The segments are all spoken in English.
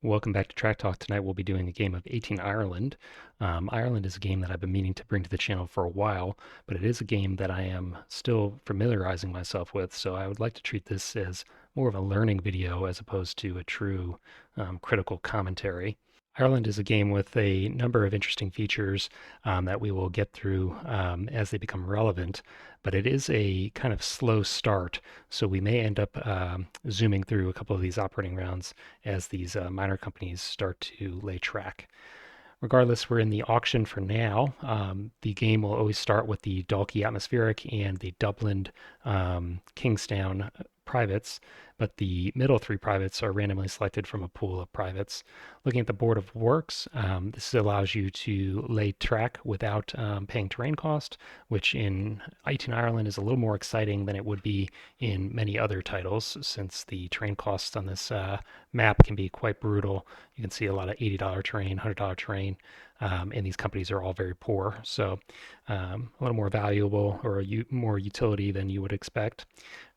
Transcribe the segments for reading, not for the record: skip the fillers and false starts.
Welcome back to Track Talk. Tonight we'll be doing a game of 18 Ireland. Ireland is a game that I've been meaning to bring to the channel for a while, but it is a game that I am still familiarizing myself with, so I would like to treat this as more of a learning video as opposed to a true critical commentary. Ireland is a game with a number of interesting features that we will get through as they become relevant, but it is a kind of slow start, so we may end up zooming through a couple of these operating rounds as these minor companies start to lay track. Regardless, we're in the auction for now. The game will always start with the Dalkey Atmospheric and the Dublin Kingstown privates, but the middle three privates are randomly selected from a pool of privates. Looking at the board of works, this allows you to lay track without paying terrain cost, which in 18 Ireland is a little more exciting than it would be in many other titles, since the terrain costs on this map can be quite brutal. You can see a lot of $80 terrain, $100 terrain, and these companies are all very poor. So a little more valuable or more utility than you would expect.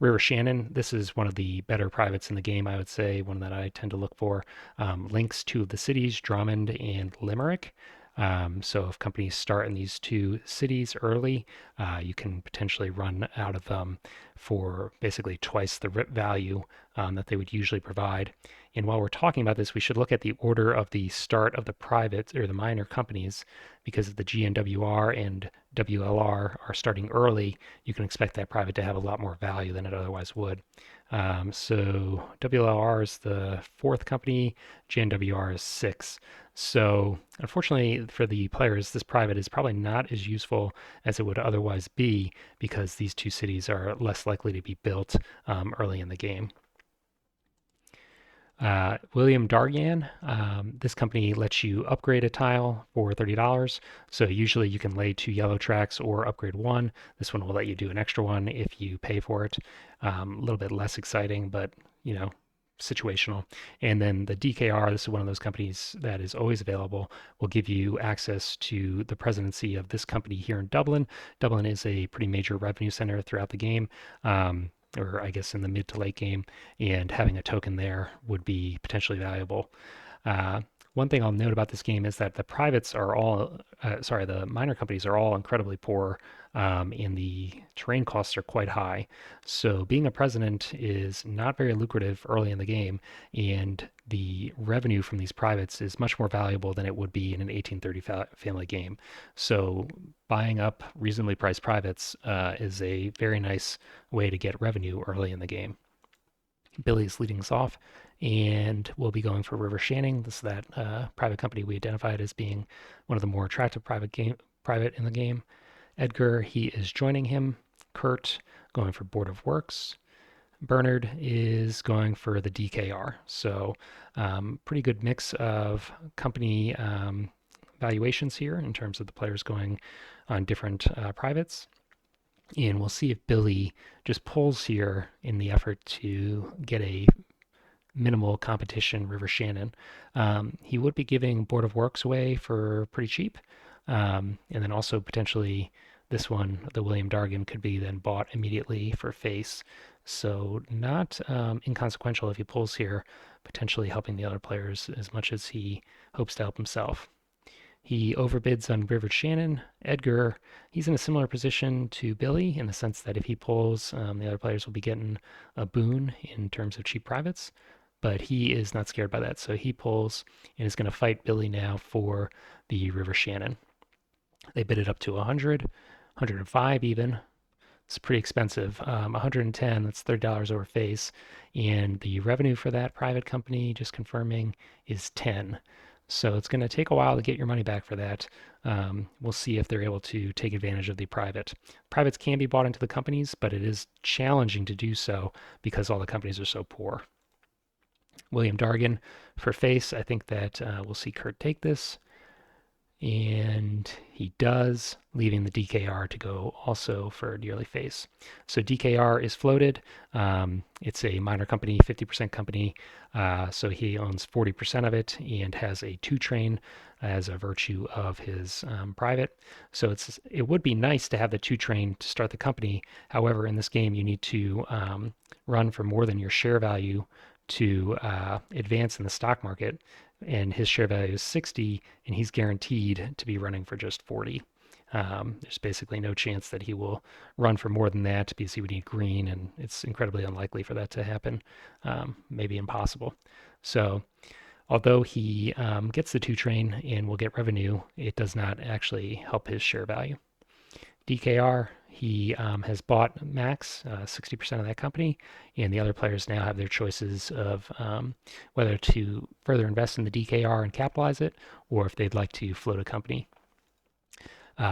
River Shannon, this is one of the better privates in the game, I would say, one that I tend to look for. Links two of the cities, Drummond and Limerick. So if companies start in these two cities early, you can potentially run out of them for basically twice the value that they would usually provide. And while we're talking about this, we should look at the order of the start of the private or the minor companies, because if the GNWR and WLR are starting early, you can expect that private to have a lot more value than it otherwise would. So WLR is the fourth company, GNWR is six. So unfortunately for the players, this private is probably not as useful as it would otherwise be, because these two cities are less likely to be built early in the game. William Dargan, this company lets you upgrade a tile for $30. So usually you can lay two yellow tracks or upgrade one. This one will let you do an extra one if you pay for it. A little bit less exciting, but situational. And then the DKR, this is one of those companies that is always available, will give you access to the presidency of this company here in Dublin. Dublin is a pretty major revenue center throughout the game. Or I guess in the mid to late game, and having a token there would be potentially valuable. One thing I'll note about this game is that the privates are all, the minor companies are all incredibly poor, and the terrain costs are quite high. So being a president is not very lucrative early in the game, and the revenue from these privates is much more valuable than it would be in an 1830 family game. So buying up reasonably priced privates is a very nice way to get revenue early in the game. Billy's leading us off, and we'll be going for River Shannon. This is that private company we identified as being one of the more attractive private in the game. Edgar, he is joining him. Kurt going for Board of Works. Bernard is going for the DKR. So pretty good mix of company valuations here in terms of the players going on different privates. And we'll see if Billy just pulls here in the effort to get a minimal competition River Shannon. He would be giving Board of Works away for pretty cheap. And then also potentially this one, the William Dargan, could be then bought immediately for face. So not inconsequential if he pulls here, potentially helping the other players as much as he hopes to help himself. He overbids on River Shannon. Edgar, he's in a similar position to Billy in the sense that if he pulls, the other players will be getting a boon in terms of cheap privates, but he is not scared by that. So he pulls and is going to fight Billy now for the River Shannon. They bid it up to 100, 105 even. It's pretty expensive. 110, that's $30 over face. And the revenue for that private company, just confirming, is 10. So it's going to take a while to get your money back for that. We'll see if they're able to take advantage of the private. Privates can be bought into the companies, but it is challenging to do so because all the companies are so poor. William Dargan for face. I think that we'll see Kurt take this. And he does, leaving the DKR to go also for nearly face. So DKR is floated. It's a minor company, 50% company. So he owns 40% of it and has a 2-train as a virtue of his private. So it would be nice to have the 2-train to start the company. However, in this game, you need to run for more than your share value to advance in the stock market, and his share value is 60, and he's guaranteed to be running for just 40. There's basically no chance that he will run for more than that because he would need green, and it's incredibly unlikely for that to happen, maybe impossible. So, although he gets the two train and will get revenue, it does not actually help his share value. DKR, he has bought Max, 60% of that company, and the other players now have their choices of whether to further invest in the DKR and capitalize it, or if they'd like to float a company.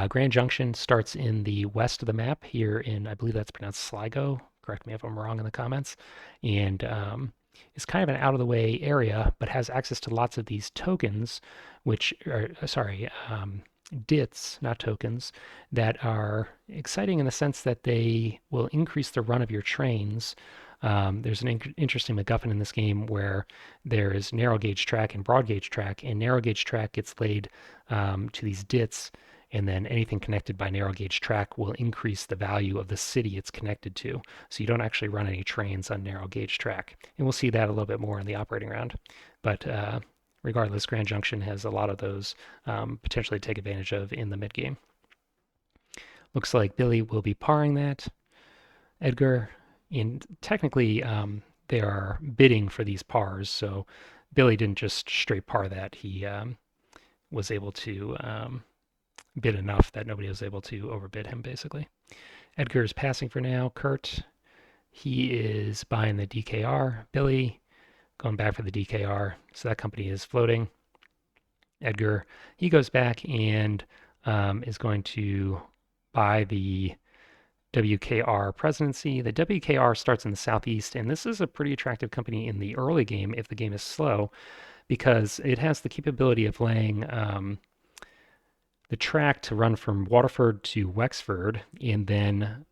Grand Junction starts in the west of the map here in, I believe that's pronounced Sligo. Correct me if I'm wrong in the comments. And it's kind of an out of the way area, but has access to lots of these tokens, which are, sorry, DITs, not tokens, that are exciting in the sense that they will increase the run of your trains. There's an interesting MacGuffin in this game where there is narrow gauge track and broad gauge track, and narrow gauge track gets laid to these DITs, and then anything connected by narrow gauge track will increase the value of the city it's connected to. So you don't actually run any trains on narrow gauge track. And we'll see that a little bit more in the operating round. But regardless, Grand Junction has a lot of those potentially to take advantage of in the mid game. Looks like Billy will be parring that. Edgar, and technically they are bidding for these pars, so Billy didn't just straight par that. He was able to bid enough that nobody was able to overbid him, basically. Edgar is passing for now. Kurt, he is buying the DKR. Billy going back for the DKR. So that company is floating. Edgar, he goes back and is going to buy the WKR presidency. The WKR starts in the southeast, and this is a pretty attractive company in the early game if the game is slow, because it has the capability of laying the track to run from Waterford to Wexford and then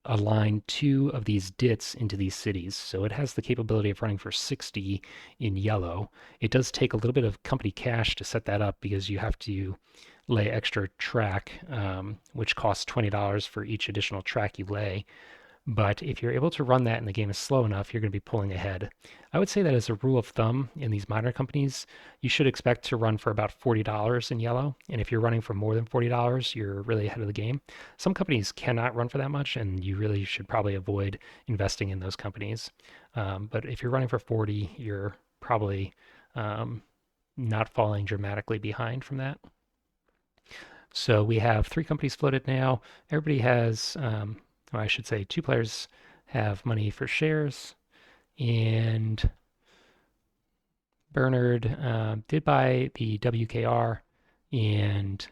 align two of these DITs into these cities. So it has the capability of running for 60 in yellow. It does take a little bit of company cash to set that up because you have to lay extra track, which costs $20 for each additional track you lay. But if you're able to run that and the game is slow enough, you're going to be pulling ahead. I would say that as a rule of thumb in these minor companies, you should expect to run for about $40 in yellow. And if you're running for more than $40, you're really ahead of the game. Some companies cannot run for that much, and you really should probably avoid investing in those companies. But if you're running for 40, you're probably not falling dramatically behind from that. So we have 3 companies floated now. Everybody has or I should say 2 players have money for shares, and Bernard did buy the WKR and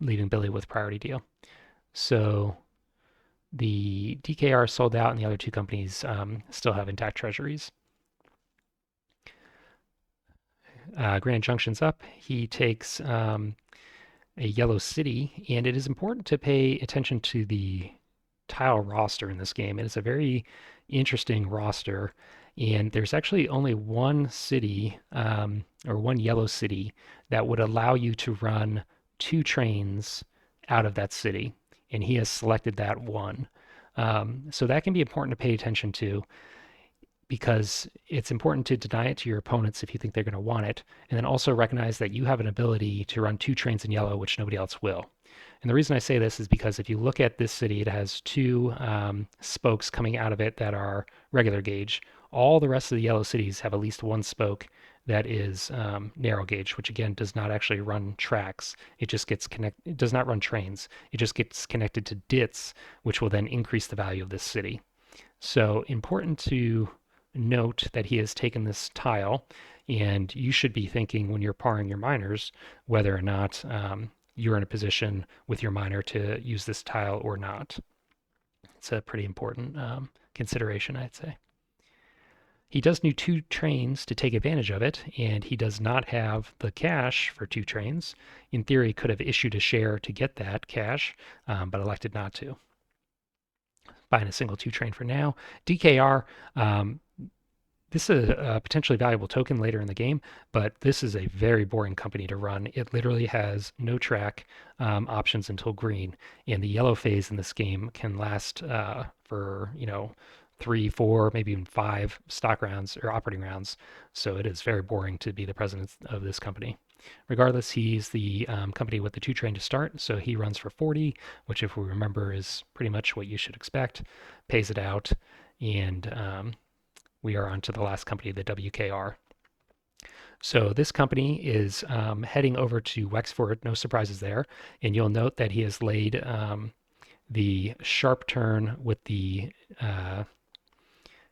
leaving Billy with priority deal. So the DKR sold out and the other 2 companies still have intact treasuries. Grand Junction's up. He takes a yellow city, and it is important to pay attention to the tile roster in this game. It is a very interesting roster, and there's actually only one city or one yellow city that would allow you to run 2 trains out of that city, and he has selected that one. So that can be important to pay attention to, because it's important to deny it to your opponents if you think they're going to want it, and then also recognize that you have an ability to run 2 trains in yellow, which nobody else will. And the reason I say this is because if you look at this city, it has 2 spokes coming out of it that are regular gauge. All the rest of the yellow cities have at least 1 spoke that is narrow gauge, which again does not actually run tracks. It just gets connected. It does not run trains. It just gets connected to DITs, which will then increase the value of this city. So important to note that he has taken this tile, and you should be thinking when you're parring your miners whether or not you're in a position with your miner to use this tile or not. It's a pretty important consideration, I'd say. He does need 2 trains to take advantage of it, and he does not have the cash for 2 trains. In theory, he could have issued a share to get that cash, but elected not to. Buying a single 2 train for now. DKR, this is a potentially valuable token later in the game, but this is a very boring company to run. It literally has no track options until green, and the yellow phase in this game can last for 3, 4, maybe even 5 stock rounds or operating rounds. So it is very boring to be the president of this company. Regardless, he's the company with the 2 train to start, so he runs for 40, which, if we remember, is pretty much what you should expect. Pays it out, and we are on to the last company, the WKR. So this company is heading over to Wexford, no surprises there, and you'll note that he has laid the sharp turn with the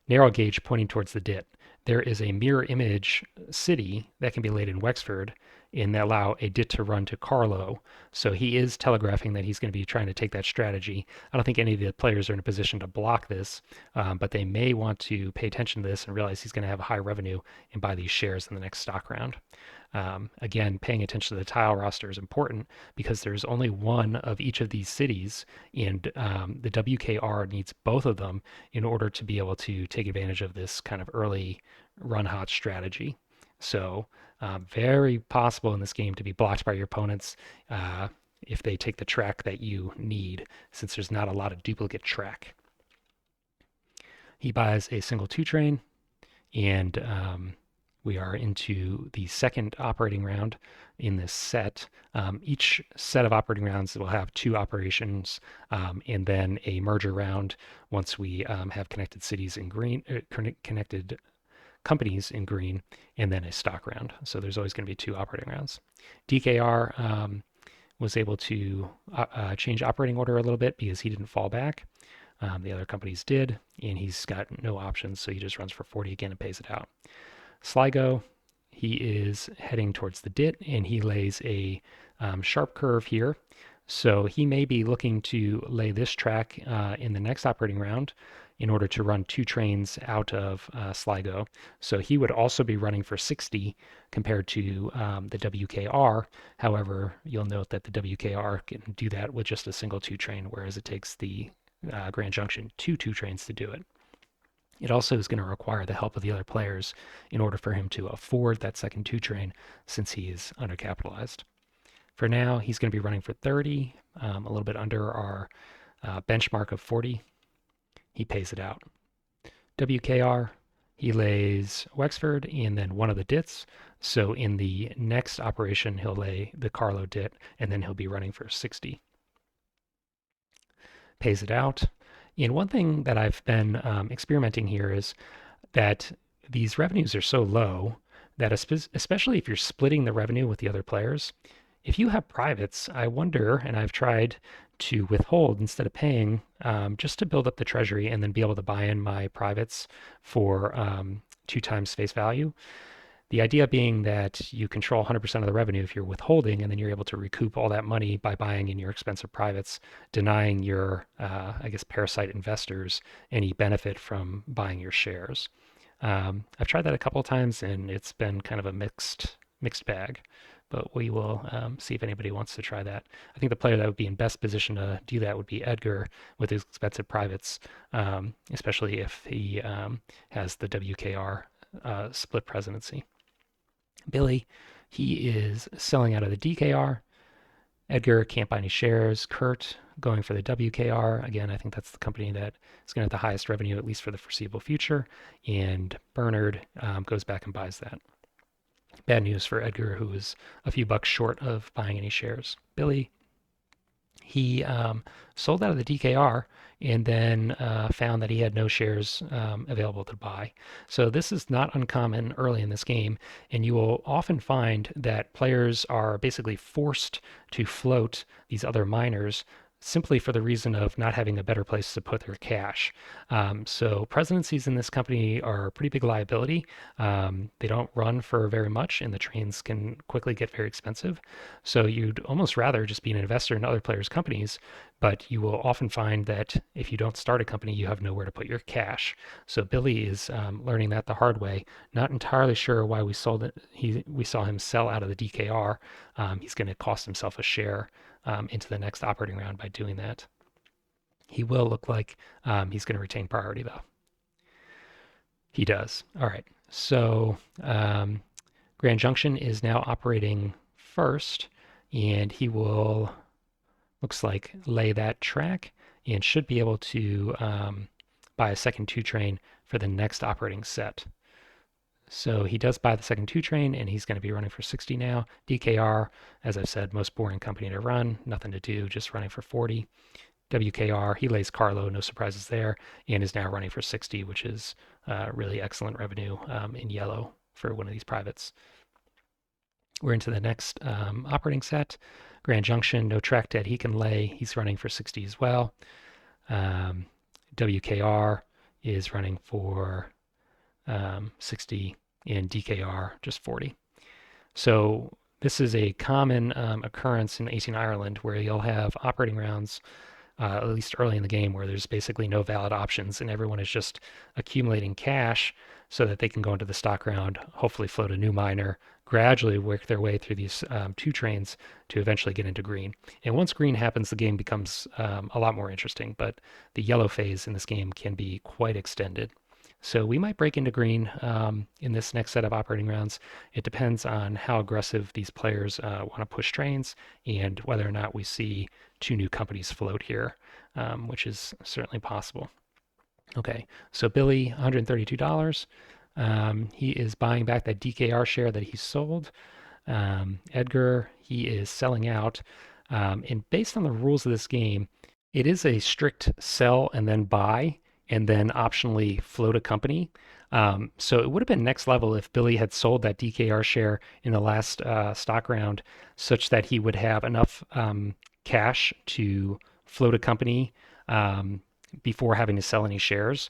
narrow gauge pointing towards the dit. There is a mirror image city that can be laid in Wexford and allow a dit to run to Carlow. So he is telegraphing that he's going to be trying to take that strategy. I don't think any of the players are in a position to block this, but they may want to pay attention to this and realize he's going to have a high revenue and buy these shares in the next stock round. Again, paying attention to the tile roster is important because there's only one of each of these cities, and the WKR needs both of them in order to be able to take advantage of this kind of early run hot strategy. So, very possible in this game to be blocked by your opponents if they take the track that you need, since there's not a lot of duplicate track. He buys a single 2 train, and we are into the second operating round in this set. Each set of operating rounds will have 2 operations and then a merger round once we have connected cities in green, connected companies in green, and then a stock round. So there's always going to be 2 operating rounds. DKR was able to change operating order a little bit because he didn't fall back. The other companies did, and he's got no options, so he just runs for 40 again and pays it out. Sligo, he is heading towards the dit, and he lays a sharp curve here. So he may be looking to lay this track in the next operating round in order to run 2 trains out of Sligo. So he would also be running for 60 compared to the WKR. However, you'll note that the WKR can do that with just a single 2 train, whereas it takes the Grand Junction 2 trains to do it. It also is going to require the help of the other players in order for him to afford that second 2 train, since he is undercapitalized. For now, he's going to be running for 30, a little bit under our benchmark of 40. He pays it out. WKR, he lays Wexford and then one of the dits. So in the next operation, he'll lay the Carlow dit, and then he'll be running for 60. Pays it out. And one thing that I've been experimenting here is that these revenues are so low that especially if you're splitting the revenue with the other players, if you have privates, I wonder, and I've tried to withhold instead of paying just to build up the treasury and then be able to buy in my privates for 2 times face value. The idea being that you control 100% of the revenue if you're withholding, and then you're able to recoup all that money by buying in your expensive privates, denying your, I guess, parasite investors any benefit from buying your shares. I've tried that a couple of times, and it's been kind of a mixed bag. But we will see if anybody wants to try that. I think the player that would be in best position to do that would be Edgar with his expensive privates, especially if he has the WKR split presidency. Billy, he is selling out of the DKR. Edgar can't buy any shares. Kurt going for the WKR. Again, I think that's the company that is going to have the highest revenue, at least for the foreseeable future. And Bernard goes back and buys that. Bad news for Edgar, who is a few bucks short of buying any shares. Billy, he sold out of the DKR and then found that he had no shares available to buy. So this is not uncommon early in this game, and you will often find that players are basically forced to float these other miners simply for the reason of not having a better place to put their cash. So presidencies in this company are a pretty big liability. They don't run for very much, and the trains can quickly get very expensive. So you'd almost rather just be an investor in other players' companies, but you will often find that if you don't start a company, you have nowhere to put your cash. So Billy is learning that the hard way. Not entirely sure why we sold it. We saw him sell out of the DKR. He's going to cost himself a share into the next operating round by doing that. He will look like he's going to retain priority, though. He does. All right. So Grand Junction is now operating first, and he will, looks like, lay that track and should be able to buy a second 2 train for the next operating set. So he does buy the second 2 train, and he's going to be running for 60 now. DKR, as I've said, most boring company to run, nothing to do, just running for 40. WKR, he lays Carlo, no surprises there, and is now running for 60, which is really excellent revenue in yellow for one of these privates. We're into the next operating set. Grand Junction, no track dead he can lay. He's running for 60 as well. WKR is running for 60, and DKR just 40. So this is a common occurrence in 18 Ireland where you'll have operating rounds, at least early in the game, where there's basically no valid options and everyone is just accumulating cash so that they can go into the stock round, hopefully float a new miner, gradually work their way through these 2 trains to eventually get into green. And once green happens, the game becomes a lot more interesting, but the yellow phase in this game can be quite extended. So we might break into green in this next set of operating rounds. It depends on how aggressive these players want to push trains and whether or not we see 2 new companies float here, which is certainly possible. Okay, so Billy, $132. He is buying back that DKR share that he sold. Edgar, he is selling out. And based on the rules of this game, it is a strict sell and then buy and then optionally float a company. So it would have been next level if Billy had sold that DKR share in the last stock round such that he would have enough cash to float a company before having to sell any shares.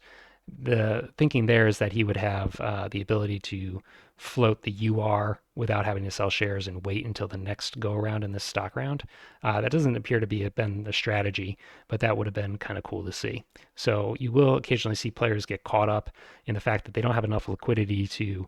The thinking there is that he would have the ability to float the UR without having to sell shares and wait until the next go around in this stock round. That doesn't appear to be been the strategy, but that would have been kind of cool to see. So you will occasionally see players get caught up in the fact that they don't have enough liquidity to,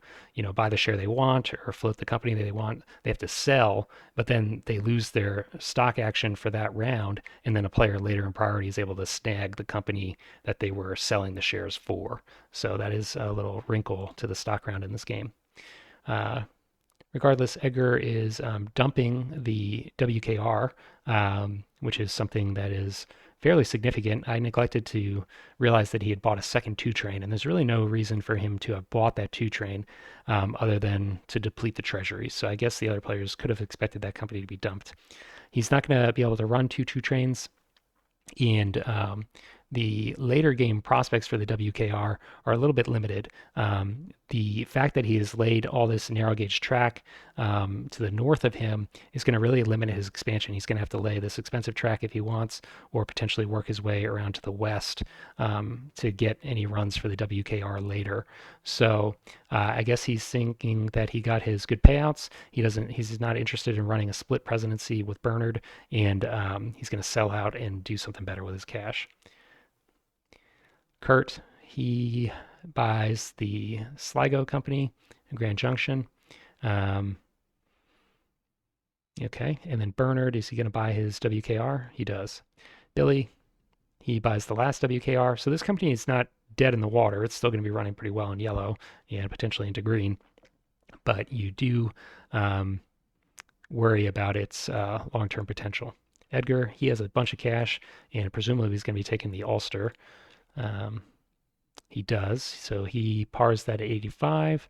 buy the share they want or float the company they want. They have to sell, but then they lose their stock action for that round, and then a player later in priority is able to snag the company that they were selling the shares for. So that is a little wrinkle to the stock round in this game. Uh, Regardless, Edgar is dumping the WKR, which is something that is fairly significant. I neglected to realize that he had bought a second 2 train, and there's really no reason for him to have bought that 2 train other than to deplete the treasury. So I guess the other players could have expected that company to be dumped. He's not going to be able to run 2 trains, and the later game prospects for the WKR are a little bit limited. The fact that he has laid all this narrow gauge track to the north of him is going to really limit his expansion. He's going to have to lay this expensive track if he wants, or potentially work his way around to the west to get any runs for the WKR later. So I guess he's thinking that he got his good payouts. He's not interested in running a split presidency with Bernard, and he's going to sell out and do something better with his cash. Kurt, he buys the Sligo company in Grand Junction. Um, okay, and then Bernard, is he going to buy his WKR? He does. Billy, he buys the last WKR. So this company is not dead in the water. It's still going to be running pretty well in yellow and potentially into green. But you do worry about its long-term potential. Edgar, he has a bunch of cash, and presumably he's going to be taking the Ulster. He does. So he pars that at 85,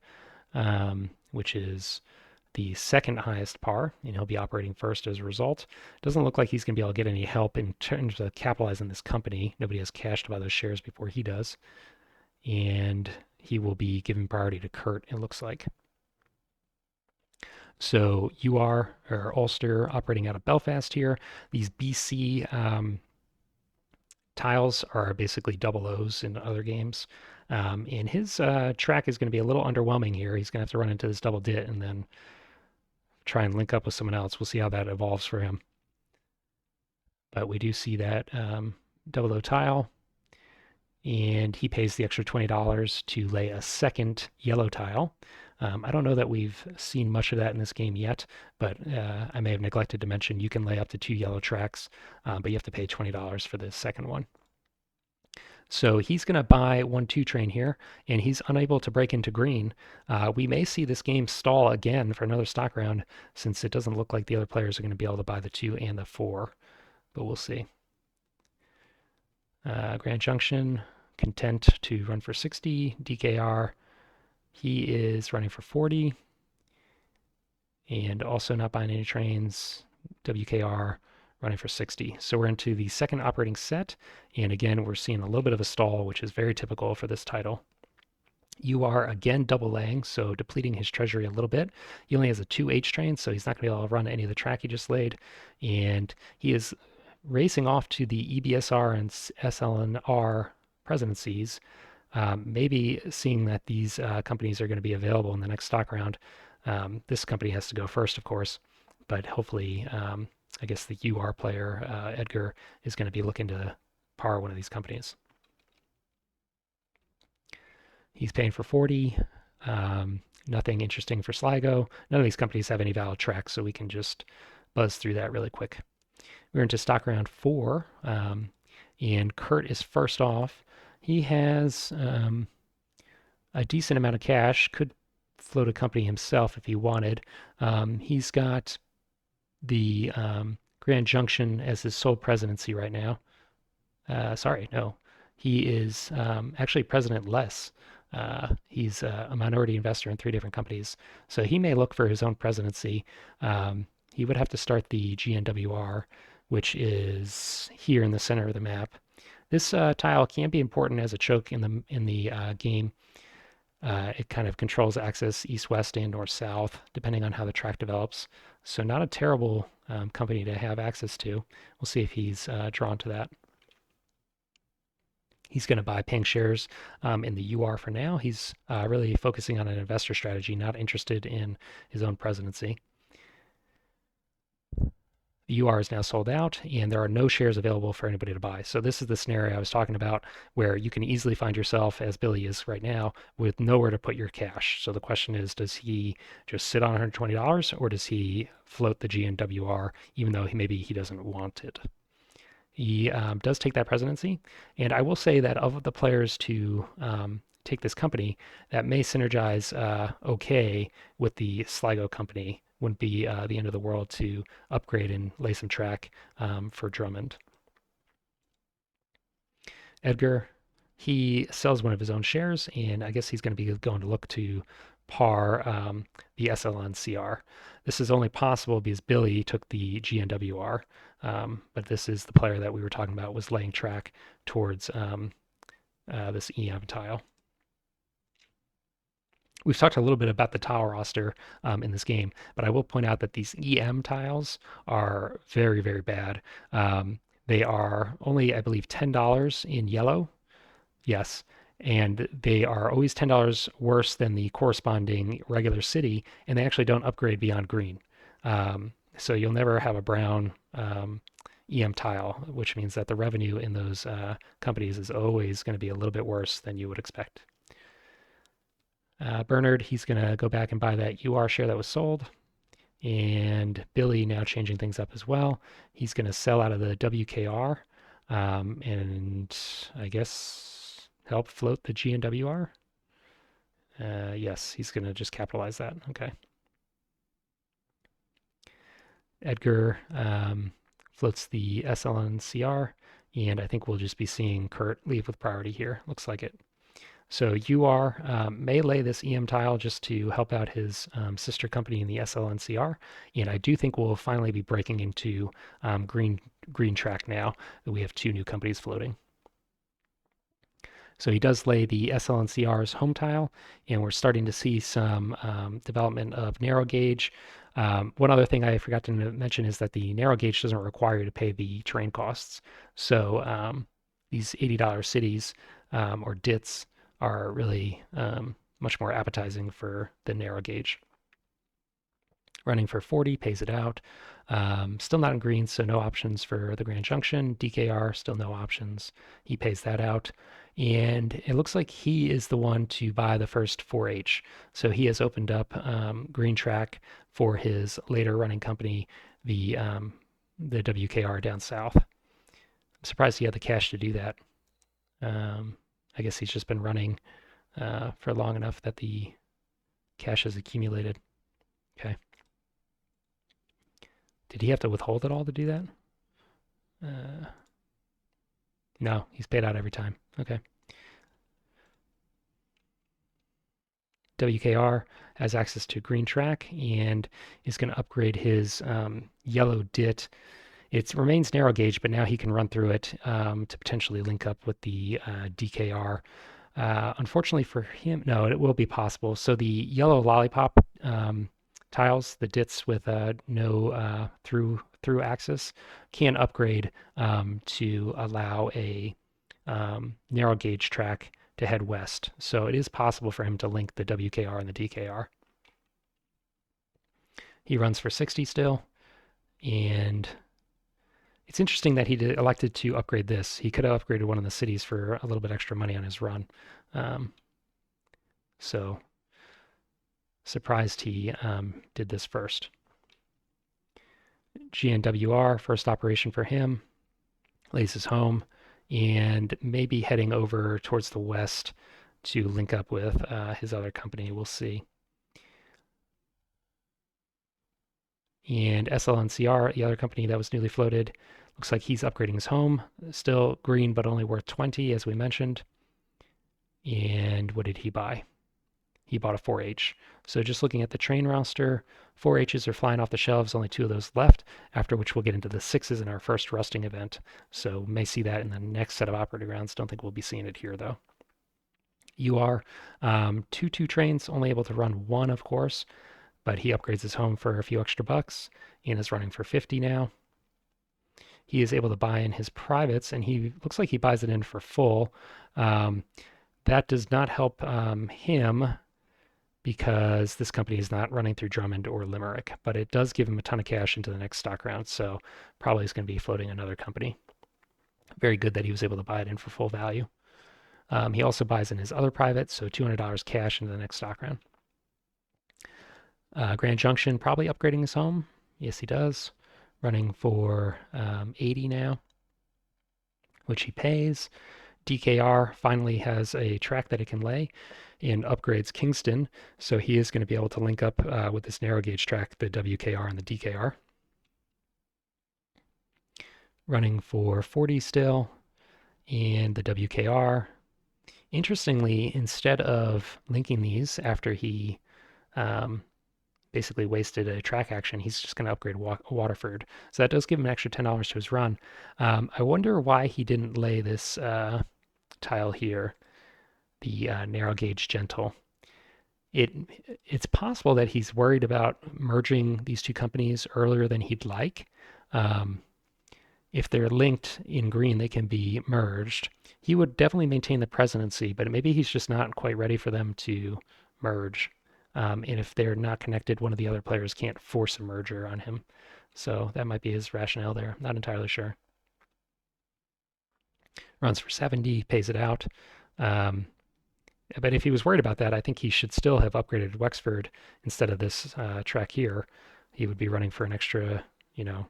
which is the second highest par, and he'll be operating first as a result. Doesn't look like he's going to be able to get any help in terms of capitalizing this company. Nobody has cash to buy those shares before he does. And he will be giving priority to Kurt, it looks like. So you are, or Ulster, operating out of Belfast here. These BC tiles are basically double O's in other games. And his track is going to be a little underwhelming here. He's going to have to run into this double dit and then try and link up with someone else. We'll see how that evolves for him. But we do see that double O tile, and he pays the extra $20 to lay a second yellow tile. I don't know that we've seen much of that in this game yet, but I may have neglected to mention you can lay up to 2 yellow tracks, but you have to pay $20 for the second one. So he's going to buy 1-2 train here, and he's unable to break into green. We may see this game stall again for another stock round, since it doesn't look like the other players are going to be able to buy the 2 and the 4, but we'll see. Grand Junction, content to run for 60. DKR, he is running for 40 and also not buying any trains. WKR running for 60. So we're into the second operating set. And again, we're seeing a little bit of a stall, which is very typical for this title. You are again double laying, so depleting his treasury a little bit. He only has a 2H train, so he's not going to be able to run any of the track he just laid. And he is racing off to the EBSR and SLNR presidencies, maybe seeing that these companies are going to be available in the next stock round. This company has to go first, of course, but hopefully, I guess the UR player, Edgar, is going to be looking to par one of these companies. He's paying for 40. Nothing interesting for Sligo. None of these companies have any valid tracks, so we can just buzz through that really quick. We're into stock round 4, and Kurt is first off. He has a decent amount of cash, could float a company himself if he wanted. He's got the Grand Junction as his sole presidency right now. Sorry, no. He is actually president less. He's a minority investor in 3 different companies. So he may look for his own presidency. He would have to start the GNWR, which is here in the center of the map. This tile can be important as a choke in the game. It kind of controls access east-west and north-south, depending on how the track develops. So not a terrible company to have access to. We'll see if he's drawn to that. He's going to buy Ping shares in the UR for now. He's really focusing on an investor strategy, not interested in his own presidency. The UR is now sold out, and there are no shares available for anybody to buy. So this is the scenario I was talking about, where you can easily find yourself, as Billy is right now, with nowhere to put your cash. So the question is, does he just sit on $120, or does he float the GNWR, even though maybe he doesn't want it? He does take that presidency, and I will say that of the players to take this company, that may synergize okay with the Sligo company. Wouldn't be the end of the world to upgrade and lay some track for Drummond. Edgar, he sells one of his own shares, and I guess he's going to be going to look to par the SLNCR. This is only possible because Billy took the GNWR, but this is the player that we were talking about was laying track towards this EM tile. We've talked a little bit about the tile roster in this game, but I will point out that these EM tiles are very, very bad. They are only, I believe, $10 in yellow. Yes. And they are always $10 worse than the corresponding regular city, and they actually don't upgrade beyond green. So you'll never have a brown EM tile, which means that the revenue in those companies is always going to be a little bit worse than you would expect. Bernard, he's going to go back and buy that UR share that was sold. And Billy now changing things up as well. He's going to sell out of the WKR and I guess help float the GNWR. Yes, he's going to just capitalize that. Okay. Edgar floats the SLNCR, and I think we'll just be seeing Kurt leave with priority here. Looks like it. So UR may lay this EM tile just to help out his sister company in the SLNCR, and I do think we'll finally be breaking into green track now that we have 2 new companies floating. So he does lay the SLNCR's home tile, and we're starting to see some development of narrow gauge. One other thing I forgot to mention is that the narrow gauge doesn't require you to pay the train costs. So these $80 cities or DITs are really much more appetizing for the narrow gauge. Running for 40, pays it out. Still not in green, so no options for the Grand Junction. DKR, still no options. He pays that out. And it looks like he is the one to buy the first 4H. So he has opened up green track for his later running company, the WKR down south. I'm surprised he had the cash to do that. I guess he's just been running for long enough that the cash has accumulated. Okay. Did he have to withhold it all to do that? No, he's paid out every time. Okay. WKR has access to green track and is going to upgrade his yellow DIT. It remains narrow gauge, but now he can run through it to potentially link up with the DKR. Unfortunately for him, no, it will be possible. So the yellow lollipop tiles, the DITs with no through axis, can upgrade to allow a narrow gauge track to head west. So it is possible for him to link the WKR and the DKR. He runs for 60 still, and it's interesting that he elected to upgrade this. He could have upgraded one of the cities for a little bit extra money on his run. So surprised he did this first. GNWR, first operation for him, lays his home, and maybe heading over towards the west to link up with his other company. We'll see. And SLNCR, the other company that was newly floated, looks like he's upgrading his home. Still green, but only worth 20, as we mentioned. And what did he buy? He bought a 4H. So just looking at the train roster, 4Hs are flying off the shelves, only 2 of those left, after which we'll get into the 6s in our first rusting event. So may see that in the next set of operating rounds. Don't think we'll be seeing it here, though. UR, 2 trains, only able to run 1, of course, but he upgrades his home for a few extra bucks and is running for 50 now. He is able to buy in his privates, and he looks like he buys it in for full. That does not help him because this company is not running through Drummond or Limerick, but it does give him a ton of cash into the next stock round, so probably is going to be floating another company. Very good that he was able to buy it in for full value. He also buys in his other private, so $200 cash into the next stock round. Grand Junction probably upgrading his home. Yes, he does. Running for 80 now, which he pays. DKR finally has a track that it can lay and upgrades Kingston, so he is going to be able to link up with this narrow gauge track, the WKR and the DKR. Running for 40 still, and the WKR. Interestingly, instead of linking these after he basically wasted a track action, he's just going to upgrade Waterford. So that does give him an extra $10 to his run. I wonder why he didn't lay this tile here, the narrow gauge gentle. It's possible that he's worried about merging these two companies earlier than he'd like. If they're linked in green, they can be merged. He would definitely maintain the presidency, but maybe he's just not quite ready for them to merge. And if they're not connected, one of the other players can't force a merger on him. So that might be his rationale there. Not entirely sure. Runs for 70, pays it out. But if he was worried about that, I think he should still have upgraded Wexford instead of this track here. He would be running for an extra, $10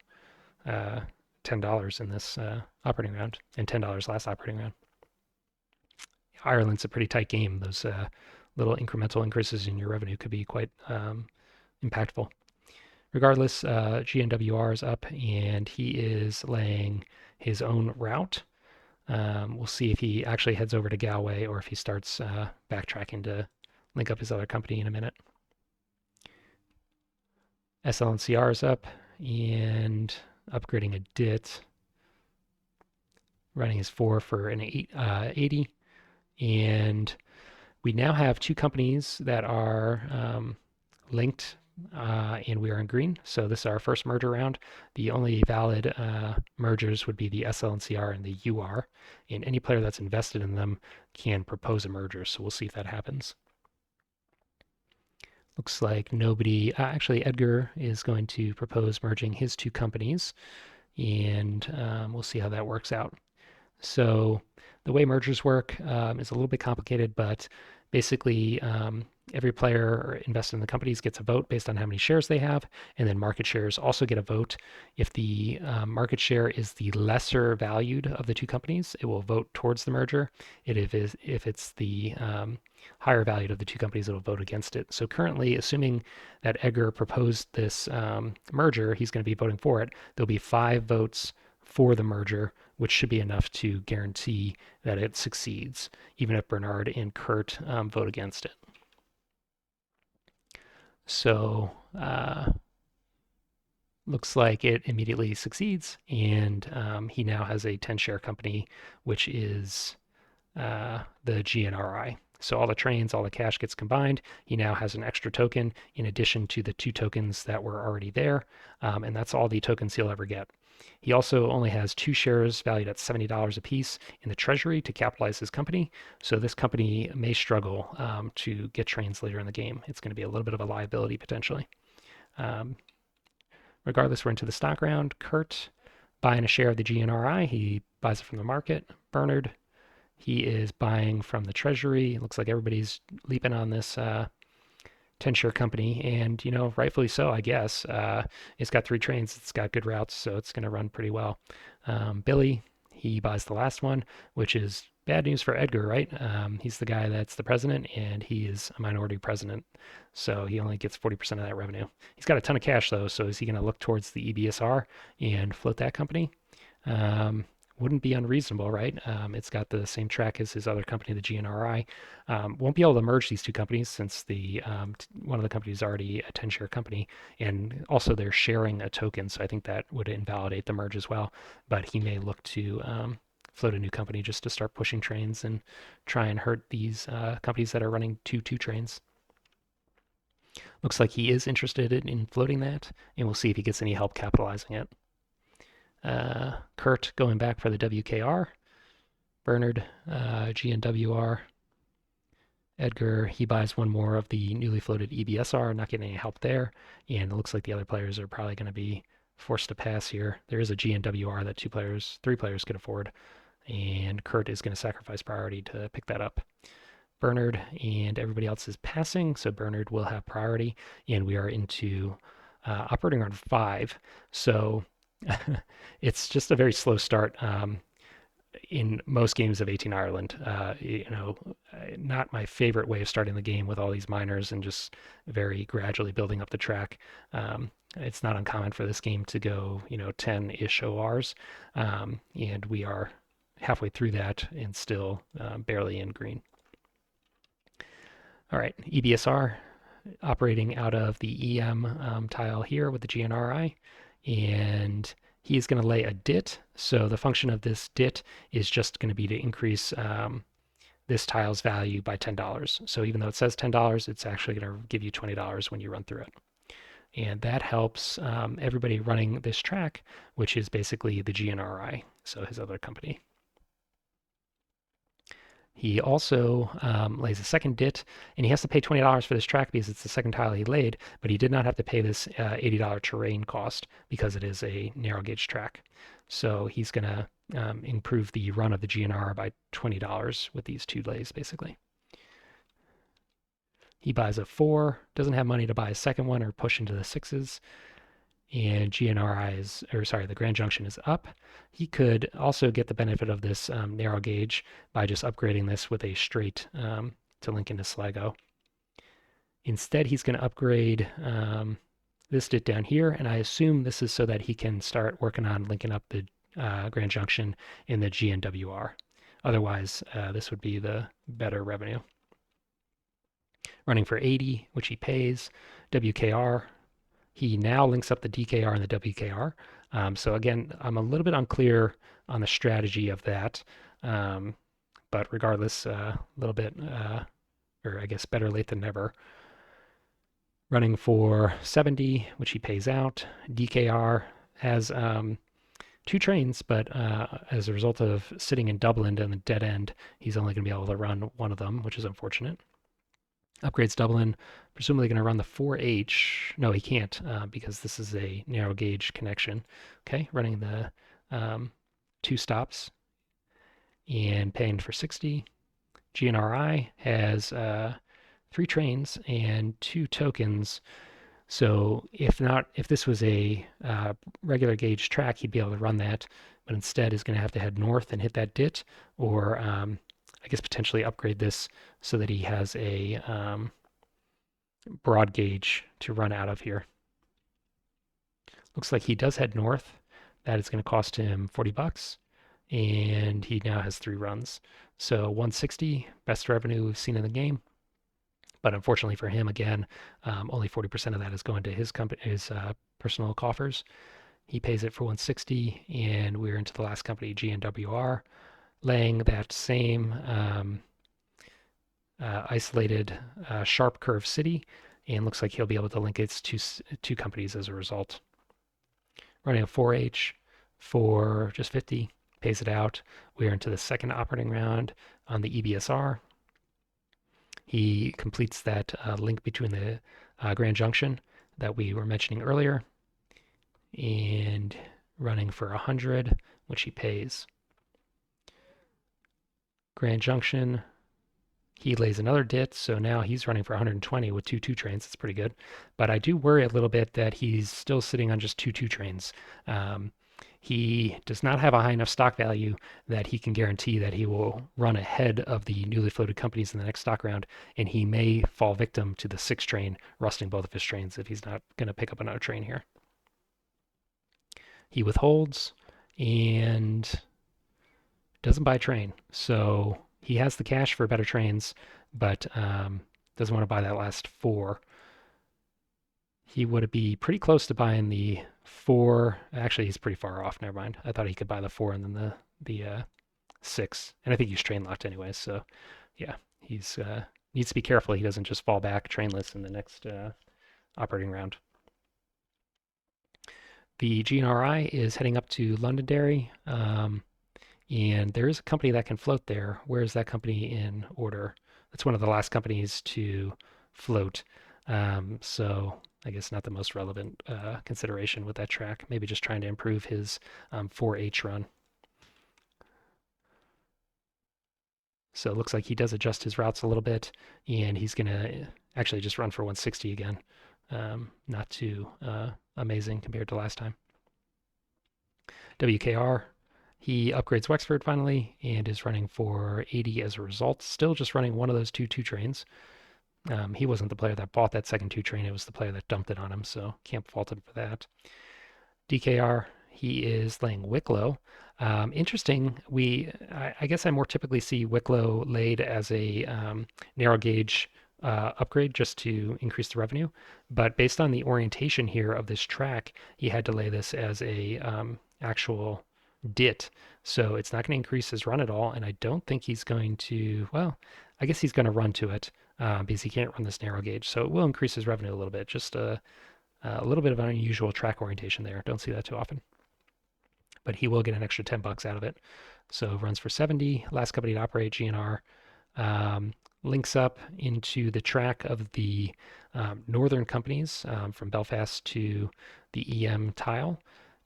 in this operating round and $10 last operating round. Ireland's a pretty tight game. Those little incremental increases in your revenue could be quite impactful. Regardless, GNWR is up and he is laying his own route. We'll see if he actually heads over to Galway or if he starts backtracking to link up his other company in a minute. SLNCR is up and upgrading a DIT. Running his 4 for an 80. And we now have 2 companies that are linked and we are in green. So this is our first merger round. The only valid mergers would be the SLNCR and the UR. And any player that's invested in them can propose a merger. So we'll see if that happens. Looks like nobody, actually Edgar is going to propose merging his 2 companies. And we'll see how that works out. So the way mergers work is a little bit complicated, but basically every player invested in the companies gets a vote based on how many shares they have, and then market shares also get a vote. If the market share is the lesser valued of the 2 companies, it will vote towards the merger. If it's the higher valued of the 2 companies, it will vote against it. So currently, assuming that Edgar proposed this merger, he's going to be voting for it. There'll be 5 votes for the merger, which should be enough to guarantee that it succeeds, even if Bernard and Kurt vote against it. So looks like it immediately succeeds, and he now has a 10 share company, which is the GNRI. So all the trains, all the cash gets combined. He now has an extra token in addition to the two tokens that were already there, and that's all the tokens he'll ever get. He also only has two shares valued at $70 apiece in the treasury to capitalize his company. So this company may struggle to get trains later in the game. It's going to be a little bit of a liability potentially. Um, Regardless, we're into the stock round. Kurt buying a share of the GNRI. He buys it from the market. Bernard, he is buying from the treasury. It looks like everybody's leaping on this 10 share company, and rightfully so, I guess. It's got three trains, it's got good routes, so it's going to run pretty well. Billy, he buys the last one, which is bad news for Edgar, right? He's the guy that's the president, and he is a minority president, so he only gets 40% of that revenue. He's got a ton of cash, though, so is he going to look towards the EBSR and float that company? Um, wouldn't be unreasonable, right? It's got the same track as his other company, the GNRI. Won't be able to merge these two companies since one of the companies is already a 10 share company, and also they're sharing a token, so I think that would invalidate the merge as well. But he may look to float a new company just to start pushing trains and try and hurt these companies that are running two trains. Looks like he is interested in floating that, and we'll see if he gets any help capitalizing it. Kurt going back for the WKR. Bernard, GNWR. Edgar, he buys one more of the newly floated EBSR, not getting any help there. And it looks like the other players are probably going to be forced to pass here. There is a GNWR that three players could afford. And Kurt is going to sacrifice priority to pick that up. Bernard and everybody else is passing, so Bernard will have priority. And we are into operating on 5. So it's just a very slow start in most games of 18 Ireland. Not my favorite way of starting the game with all these miners and just very gradually building up the track. It's not uncommon for this game to go, 10-ish ORs, and we are halfway through that and still barely in green. All right, EBSR operating out of the EM tile here with the GNRI, and he is going to lay a DIT. So the function of this DIT is just going to be to increase this tile's value by $10. So even though it says $10, it's actually going to give you $20 when you run through it. And that helps everybody running this track, which is basically the GNRI, so his other company. He also lays a second DIT, and he has to pay $20 for this track because it's the second tile he laid, but he did not have to pay this $80 terrain cost because it is a narrow gauge track. So he's going to improve the run of the GNR by $20 with these two lays, basically. He buys a 4, doesn't have money to buy a second one or push into the 6s, and the Grand Junction is up. He could also get the benefit of this narrow gauge by just upgrading this with a straight to link into Sligo. Instead, he's going to upgrade this DIT down here, and I assume this is so that he can start working on linking up the Grand Junction in the GNWR. Otherwise, this would be the better revenue. Running for 80, which he pays. WKR, he now links up the DKR and the WKR. So again, I'm a little bit unclear on the strategy of that. But regardless, a little bit, or I guess better late than never. Running for 70, which he pays out. DKR has 2 trains, but as a result of sitting in Dublin and the dead end, he's only going to be able to run one of them, which is unfortunate. Upgrades Dublin, presumably going to run the 4H. No, he can't because this is a narrow gauge connection. Okay, running the 2 stops and paying for 60. GNRI has 3 trains and 2 tokens. So if this was a regular gauge track, he'd be able to run that, but instead is going to have to head north and hit that DIT, or I guess potentially upgrade this so that he has a broad gauge to run out of here. Looks like he does head north. That is going to cost him 40 bucks, and he now has 3 runs. So 160, best revenue we've seen in the game. But unfortunately for him, again, only 40% of that is going to his personal coffers. He pays it for 160, and we're into the last company, GNWR, laying that same isolated sharp curve city, and looks like he'll be able to link its two companies as a result. Running a 4H for just 50, pays it out. We're into the second operating round on the EBSR. He completes that link between the Grand Junction that we were mentioning earlier, and running for 100, which he pays. Grand Junction, he lays another dit, so now he's running for 120 with two trains. That's pretty good. But I do worry a little bit that he's still sitting on just two trains. He does not have a high enough stock value that he can guarantee that he will run ahead of the newly floated companies in the next stock round, and he may fall victim to the 6 train, rusting both of his trains if he's not going to pick up another train here. He withholds and doesn't buy a train. So he has the cash for better trains, but doesn't want to buy that last 4. He would be pretty close to buying the 4. Actually, he's pretty far off. Never mind. I thought he could buy the 4 and then the 6. And I think he's train locked anyway. So yeah, he's needs to be careful he doesn't just fall back trainless in the next operating round. The GNRI is heading up to Londonderry. And there is a company that can float there. Where is that company in order? That's one of the last companies to float. So I guess not the most relevant consideration with that track. Maybe just trying to improve his 4H run. So it looks like he does adjust his routes a little bit, and he's going to actually just run for 160 again. Not too amazing compared to last time. WKR, he upgrades Wexford finally and is running for 80 as a result. Still just running one of those two trains. He wasn't the player that bought that second 2 train. It was the player that dumped it on him, so can't fault him for that. DKR, he is laying Wicklow. Interesting. I guess I more typically see Wicklow laid as a narrow gauge upgrade just to increase the revenue. But based on the orientation here of this track, he had to lay this as a actual dit. So it's not going to increase his run at all. And I don't think he's going to, well, I guess he's going to run to it because he can't run this narrow gauge. So it will increase his revenue a little bit. Just a little bit of an unusual track orientation there. Don't see that too often. But he will get an extra $10 out of it. So runs for 70. Last company to operate, GNR. Links up into the track of the northern companies from Belfast to the EM tile,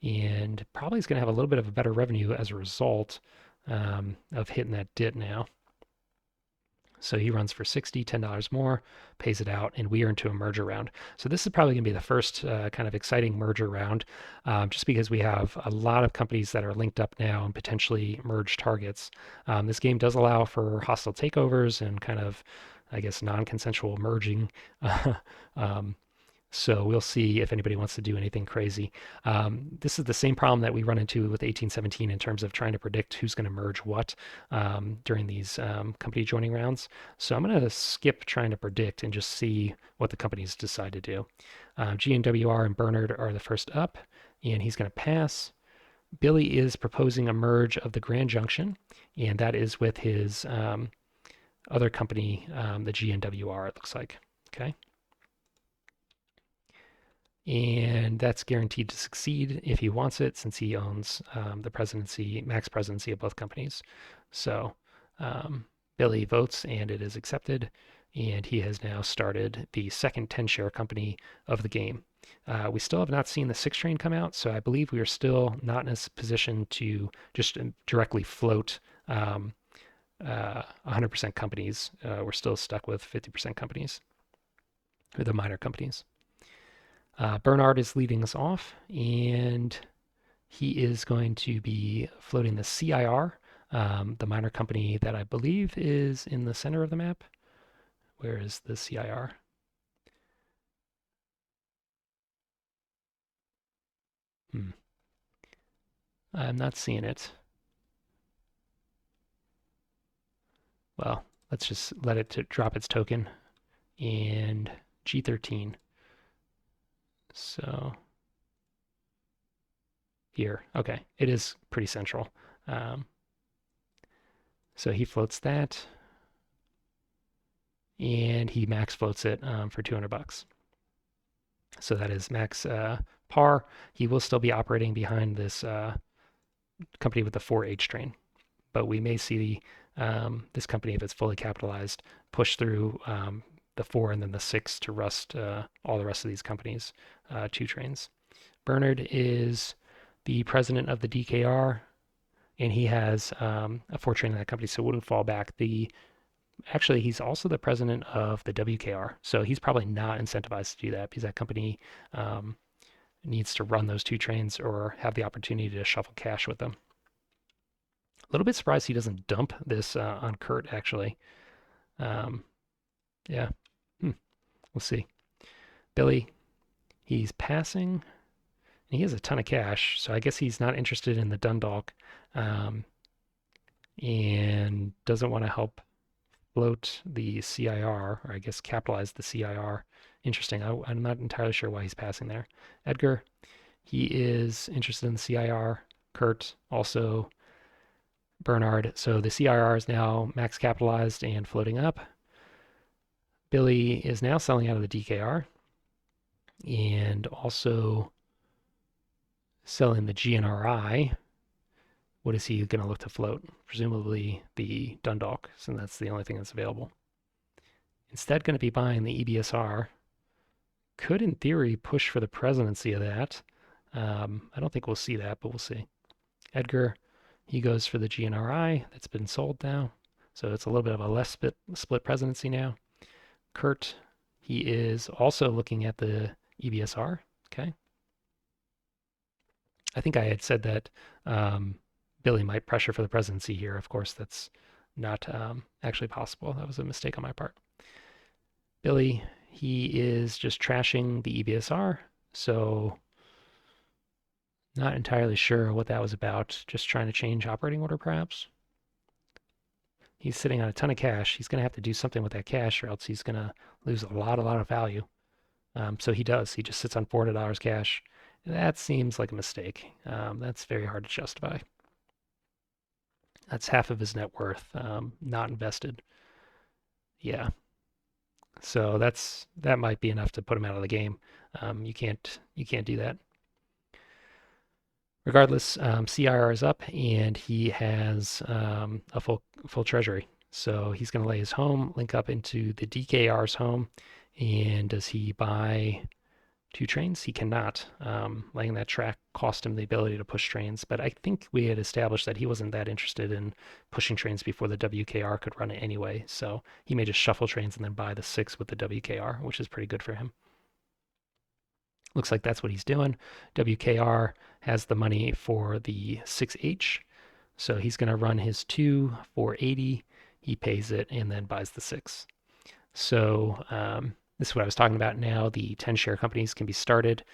and probably is going to have a little bit of a better revenue as a result of hitting that dit now. So he runs for 60, $10 more, pays it out, and we are into a merger round. So this is probably going to be the first kind of exciting merger round, just because we have a lot of companies that are linked up now and potentially merge targets. This game does allow for hostile takeovers and kind of, I guess, non-consensual merging. So we'll see if anybody wants to do anything crazy. This is the same problem that we run into with 1817 in terms of trying to predict who's going to merge what during these company joining rounds. So I'm going to skip trying to predict and just see what the companies decide to do. GNWR and Bernard are the first up, and he's going to pass. Billy is proposing a merge of the Grand Junction, and that is with his other company, the GNWR, it looks like. Okay. And that's guaranteed to succeed if he wants it, since he owns the presidency, max presidency of both companies. So Billy votes, and it is accepted. And he has now started the second 10-share company of the game. We still have not seen the 6 train come out, so I believe we are still not in a position to just directly float 100% companies. We're still stuck with 50% companies, or the minor companies. Bernard is leading us off, and he is going to be floating the CIR, the minor company that I believe is in the center of the map. Where is the CIR? I'm not seeing it. Well, let's just let it drop its token and G13. So here, okay, it is pretty central. Um, so he floats that, and he max floats it for 200 bucks. So that is max par. He will still be operating behind this company with the 4H train, but we may see this company, if it's fully capitalized, push through the 4 and then the 6 to rust all the rest of these companies' 2 trains. Bernard is the president of the DKR, and he has a 4 train in that company, so it wouldn't fall back. Actually, he's also the president of the WKR, so he's probably not incentivized to do that because that company um, needs to run those 2 trains or have the opportunity to shuffle cash with them. A little bit surprised he doesn't dump this on Kurt, actually. Um, yeah, we'll see. Billy, he's passing. He has a ton of cash, so I guess he's not interested in the Dundalk um, and doesn't want to help float the CIR, or I guess capitalize the CIR. Interesting. I'm not entirely sure why he's passing there. Edgar, he is interested in the CIR. Kurt, also Bernard. So the CIR is now max capitalized and floating up. Billy is now selling out of the DKR and also selling the GNRI. What is he going to look to float? Presumably the Dundalk, since that's the only thing that's available. Instead, going to be buying the EBSR. Could, in theory, push for the presidency of that. I don't think we'll see that, but we'll see. Edgar, he goes for the GNRI. That's been sold now. So it's a little bit of a less split presidency now. Kurt, he is also looking at the EBSR. Okay. I think I had said that Billy might pressure for the presidency here. Of course, that's not actually possible. That was a mistake on my part. Billy, he is just trashing the EBSR. So not entirely sure what that was about. Just trying to change operating order, perhaps. He's sitting on a ton of cash. He's going to have to do something with that cash, or else he's going to lose a lot of value. So he does. He just sits on $400 cash. That seems like a mistake. That's very hard to justify. That's half of his net worth, not invested. Yeah. So that might be enough to put him out of the game. You can't do that. Regardless, CIR is up and he has a full treasury. So he's going to lay his home, link up into the DKR's home. And does he buy 2 trains? He cannot. Laying that track cost him the ability to push trains. But I think we had established that he wasn't that interested in pushing trains before the WKR could run it anyway. So he may just shuffle trains and then buy the 6 with the WKR, which is pretty good for him. Looks like that's what he's doing. WKR has the money for the 6H. So he's going to run his 2 for 80. He pays it and then buys the 6. So this is what I was talking about now. The 10 share companies can be started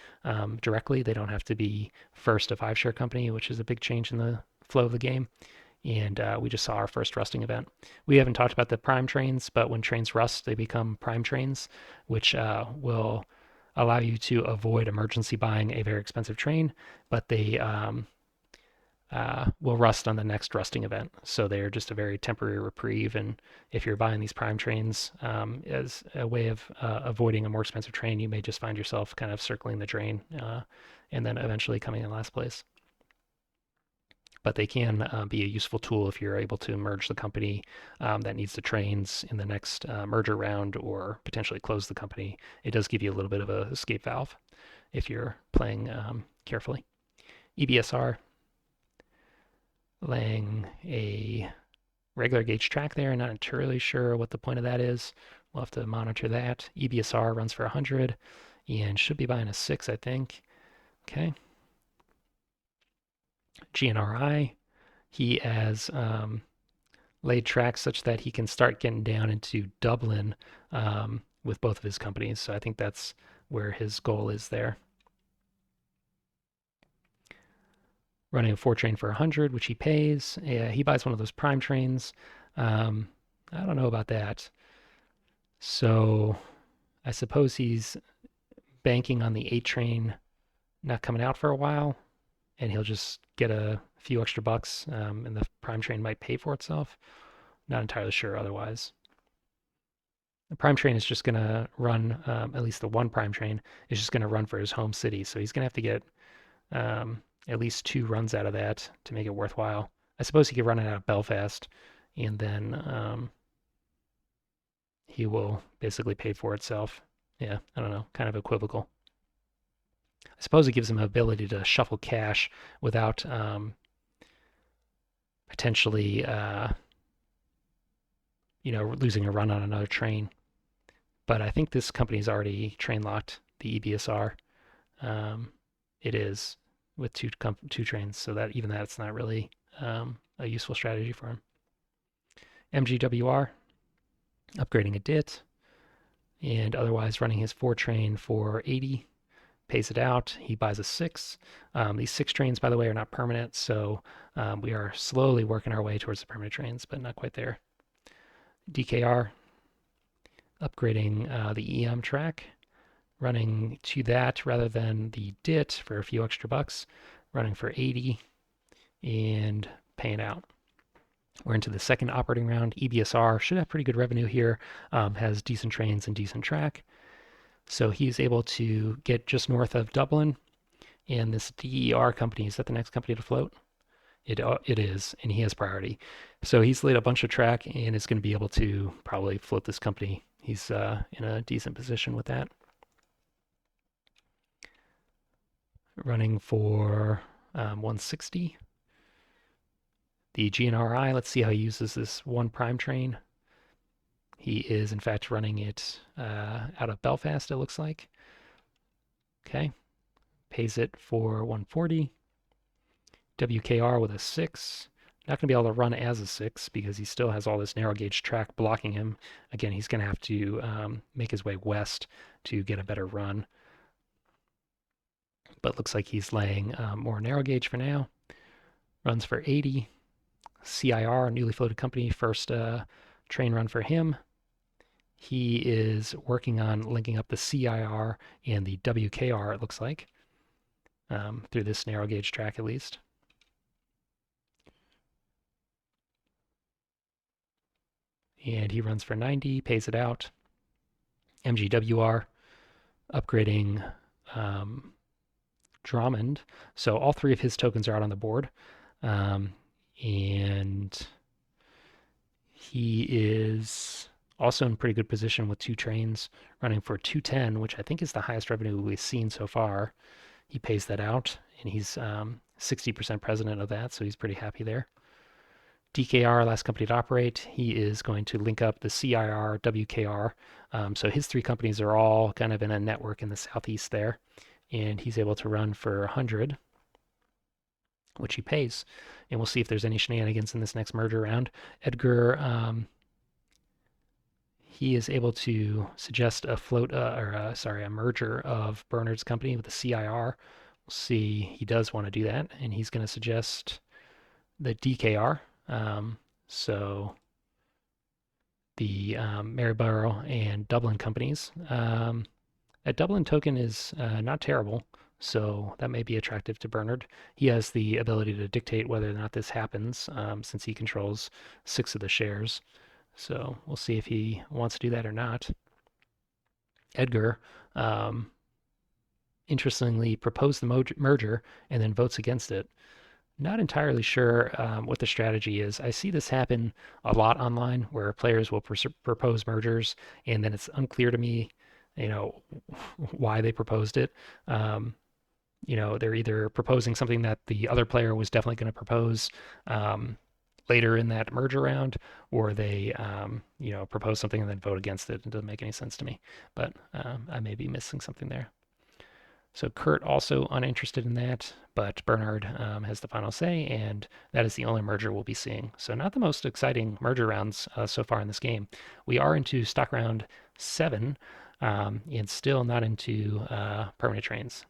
directly. They don't have to be first a 5 share company, which is a big change in the flow of the game. And we just saw our first rusting event. We haven't talked about the prime trains, but when trains rust, they become prime trains, which will allow you to avoid emergency buying a very expensive train, but they will rust on the next rusting event. So they're just a very temporary reprieve. And if you're buying these prime trains as a way of avoiding a more expensive train, you may just find yourself kind of circling the drain and then eventually coming in last place. But they can be a useful tool if you're able to merge the company that needs the trains in the next merger round or potentially close the company. It does give you a little bit of an escape valve if you're playing carefully. EBSR, laying a regular gauge track there. Not entirely sure what the point of that is. We'll have to monitor that. EBSR runs for 100 and should be buying a 6, I think. Okay. GNRI, he has laid tracks such that he can start getting down into Dublin with both of his companies. So I think that's where his goal is there. Running a 4 train for 100, which he pays. He buys one of those prime trains. I don't know about that. So I suppose he's banking on the 8 train not coming out for a while, and he'll just get a few extra bucks, and the prime train might pay for itself. Not entirely sure otherwise. The prime train is just going to run, at least the one prime train is just going to run for his home city. So he's going to have to get at least 2 runs out of that to make it worthwhile. I suppose he could run it out of Belfast, and then he will basically pay for itself. Yeah, I don't know, kind of equivocal. I suppose it gives him the ability to shuffle cash without potentially, losing a run on another train. But I think this company's already train locked the EBSR. Um, it is with two trains, so that even that's not really a useful strategy for him. MGWR upgrading a DIT and otherwise running his 4 train for 80, pays it out. He buys a 6. These 6 trains, by the way, are not permanent, so we are slowly working our way towards the permanent trains, but not quite there. DKR upgrading the EM track, running to that rather than the DIT for a few extra bucks, running for 80 and paying out. We're into the second operating round. EBSR should have pretty good revenue here, has decent trains and decent track. So he's able to get just north of Dublin. And this DER company, is that the next company to float? It is, and he has priority. So he's laid a bunch of track and is going to be able to probably float this company. He's in a decent position with that. Running for 160. The GNRI, let's see how he uses this one prime train. He is, in fact, running it out of Belfast, it looks like. Okay. Pays it for 140. WKR with a 6. Not going to be able to run as a 6 because he still has all this narrow gauge track blocking him. Again, he's going to have to make his way west to get a better run. But looks like he's laying more narrow gauge for now. Runs for 80. CIR, a newly floated company, first train run for him. He is working on linking up the CIR and the WKR, it looks like, through this narrow gauge track at least. And he runs for 90, pays it out. MGWR, upgrading Drummond. So all 3 of his tokens are out on the board. And he is also in pretty good position with 2 trains running for 210, which I think is the highest revenue we've seen so far. He pays that out, and he's 60% president of that, so he's pretty happy there. DKR, last company to operate, he is going to link up the CIR, WKR. So his 3 companies are all kind of in a network in the southeast there, and he's able to run for 100, which he pays. And we'll see if there's any shenanigans in this next merger round. Edgar, he is able to suggest a a merger of Bernard's company with the CIR. We'll see. He does want to do that, and he's going to suggest the DKR. So the Maryborough and Dublin companies. A Dublin token is not terrible, so that may be attractive to Bernard. He has the ability to dictate whether or not this happens, since he controls 6 of the shares. So we'll see if he wants to do that or not. Edgar, interestingly, proposed the merger and then votes against it. Not entirely sure what the strategy is. I see this happen a lot online where players will propose mergers and then it's unclear to me, why they proposed it. They're either proposing something that the other player was definitely going to propose later in that merger round, or they, propose something and then vote against it. It doesn't make any sense to me, but I may be missing something there. So Kurt also uninterested in that, but Bernard has the final say, and that is the only merger we'll be seeing. So not the most exciting merger rounds so far in this game. We are into stock round 7, and still not into permanent trains.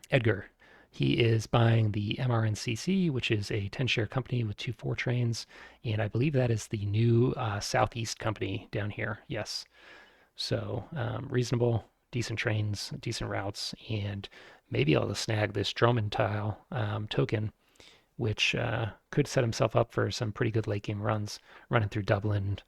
Edgar, he is buying the MRNCC, which is a 10-share company with 2 4 trains, and I believe that is the new Southeast company down here. Yes. So reasonable, decent trains, decent routes, and maybe able to snag this Drummond tile token, which could set himself up for some pretty good late game runs, running through Dublin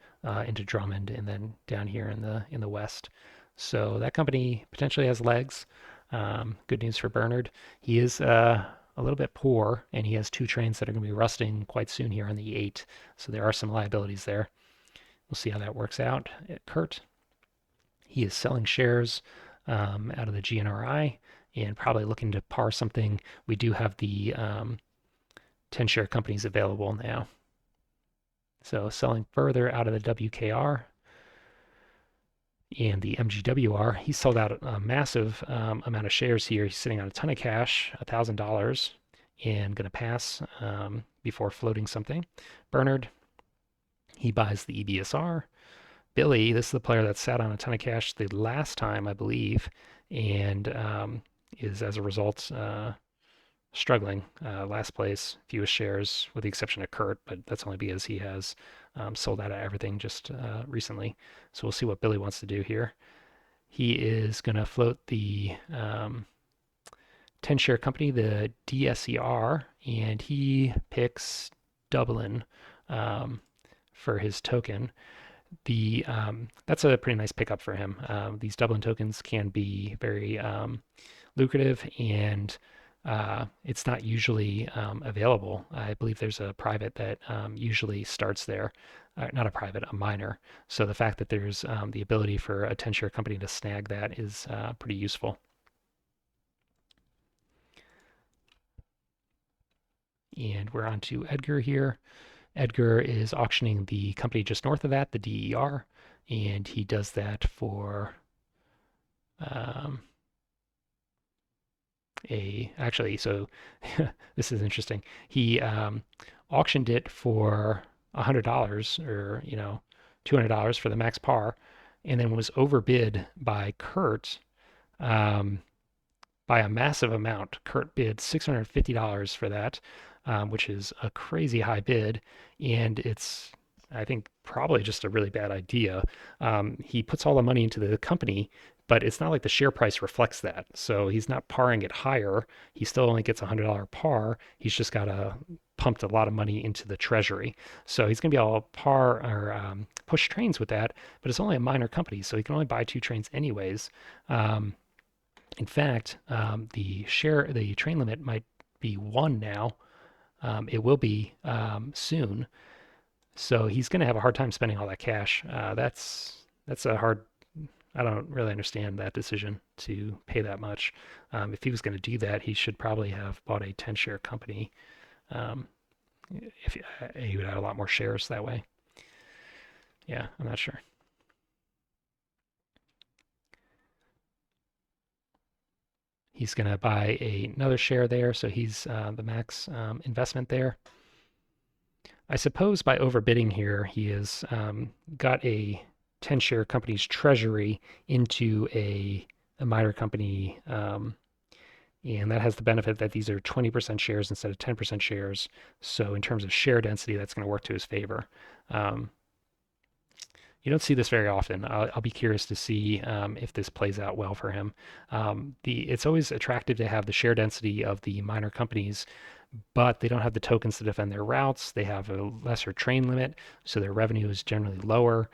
into Drummond, and then down here in the west. So that company potentially has legs. Good news for Bernard. He is a little bit poor, and he has two trains that are going to be rusting quite soon here on the 8. So there are some liabilities there. We'll see how that works out. Kurt, he is selling shares out of the GNRI and probably looking to par something. We do have the 10 share companies available now. So selling further out of the WKR and the MGWR. He sold out a massive amount of shares here. He's sitting on a ton of cash, $1,000, and going to pass before floating something. Bernard, he buys the EBSR. Billy, this is the player that sat on a ton of cash the last time, I believe, and is as a result struggling. Last place, fewest shares, with the exception of Kurt, but that's only because he has sold out of everything just recently. So we'll see what Billy wants to do here. He is going to float the 10 share company, the DSER, and he picks Dublin for his token. That's a pretty nice pickup for him. These Dublin tokens can be very lucrative, and it's not usually available. I believe there's a private that usually starts there. Not a private, a minor. So the fact that there's the ability for a 10 share company to snag that is pretty useful. And we're on to Edgar here. Edgar is auctioning the company just north of that, the DER, and he does that for um, so this is interesting. He auctioned it for $100 or $200 for the max par, and then was overbid by Kurt um, by a massive amount. Kurt bid $650 for that, which is a crazy high bid, and it's, I think, probably just a really bad idea. He puts all the money into the company, but it's not like the share price reflects that. So he's not parring it higher. He still only gets a $100 par. He's just got pumped a lot of money into the treasury. So he's going to be able to par or push trains with that, but it's only a minor company, so he can only buy two trains anyways. In fact, the train limit might be one now. It will be soon. So he's going to have a hard time spending all that cash. That's a hard. I don't really understand that decision to pay that much. If he was going to do that, he should probably have bought a 10 share company. Um, if he would have a lot more shares that way. Yeah, I'm not sure. He's going to buy another share there, so he's the max investment there. I suppose by overbidding here, he has got a 10 share company's treasury into a minor company, and that has the benefit that these are 20% shares instead of 10% shares. So in terms of share density, that's going to work to his favor. You don't see this very often. I'll be curious to see if this plays out well for him. It's always attractive to have the share density of the minor companies, but they don't have the tokens to defend their routes. They have a lesser train limit, so their revenue is generally lower.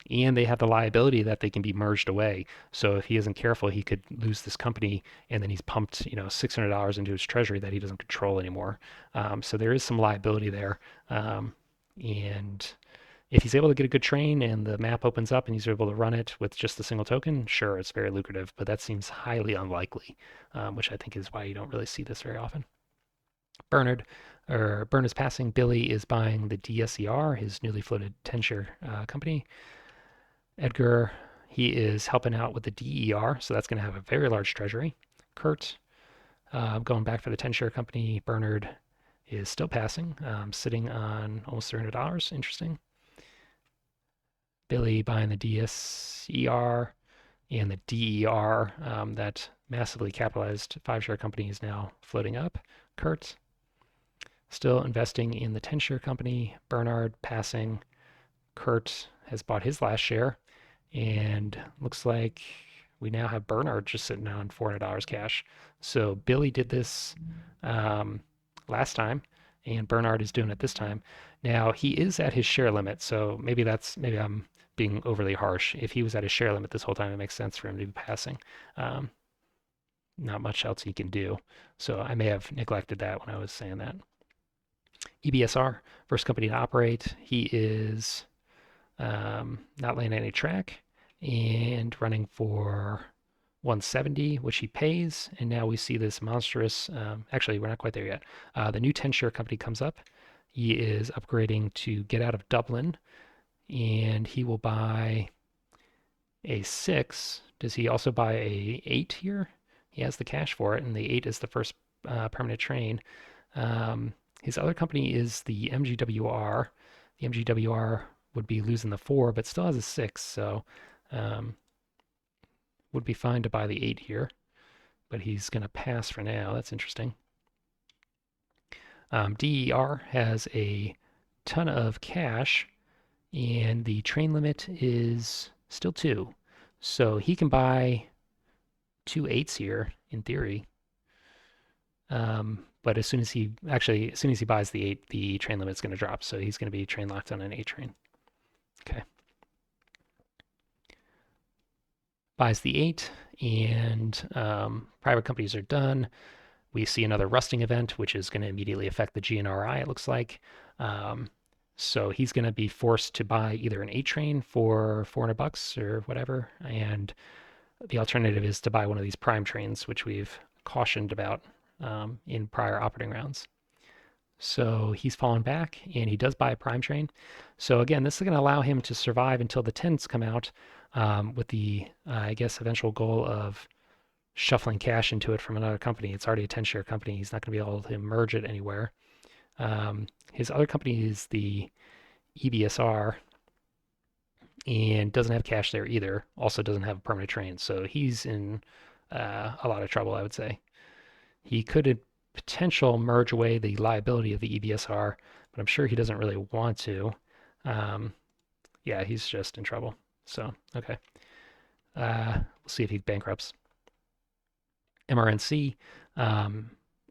And they have the liability that they can be merged away. So if he isn't careful, he could lose this company, and then he's pumped, $600 into his treasury that he doesn't control anymore. So there is some liability there, and if he's able to get a good train and the map opens up and he's able to run it with just a single token, sure, it's very lucrative, but that seems highly unlikely, which I think is why you don't really see this very often. Bernard's passing. Billy is buying the DSER, his newly floated 10 share company. Edgar, he is helping out with the DER, so that's going to have a very large treasury. Kurt, going back for the 10 share company. Bernard is still passing, sitting on almost $300. Interesting. Billy buying the DSER and the DER, that massively capitalized 5 share company is now floating up. Kurt still investing in the 10 share company. Bernard passing. Kurt has bought his last share, And looks like we now have Bernard just sitting on $400 cash. So Billy did this um, last time, and Bernard is doing it this time. Now he is at his share limit, so maybe I'm being overly harsh. If he was at his share limit this whole time, it makes sense for him to be passing. Um, Not much else he can do. So I may have neglected that when I was saying that. EBSR, first company to operate. He is not laying any track and running for 170, which he pays. And now we see this monstrous, actually, we're not quite there yet. The new 10 share company comes up. He is upgrading to get out of Dublin and he will buy a 6. Does he also buy a 8 here? He has the cash for it, and the 8 is the first permanent train. His other company is the MGWR. The MGWR would be losing the 4, but still has a 6, so um, would be fine to buy the 8 here. But he's going to pass for now. That's interesting. DER has a ton of cash, and the train limit is still 2. So he can buy 2 8s here in theory. But as soon as he buys the 8, the train limit's going to drop. So he's going to be train locked on an 8 train. Okay. Buys the 8, and private companies are done. We see another rusting event, which is going to immediately affect the GNRI, it looks like. So he's going to be forced to buy either an 8 train for $400 or whatever, and the alternative is to buy one of these prime trains, which we've cautioned about in prior operating rounds. So he's fallen back, and he does buy a prime train. So again, this is going to allow him to survive until the 10s come out, with the, I guess, eventual goal of shuffling cash into it from another company. It's already a 10 share company. He's not going to be able to merge it anywhere. His other company is the EBSR and doesn't have cash there either. Also doesn't have a permanent train. So he's in a lot of trouble, I would say. He could potential merge away the liability of the EBSR, but I'm sure he doesn't really want to. Yeah, he's just in trouble. So, okay. We'll see if he bankrupts. MRNC,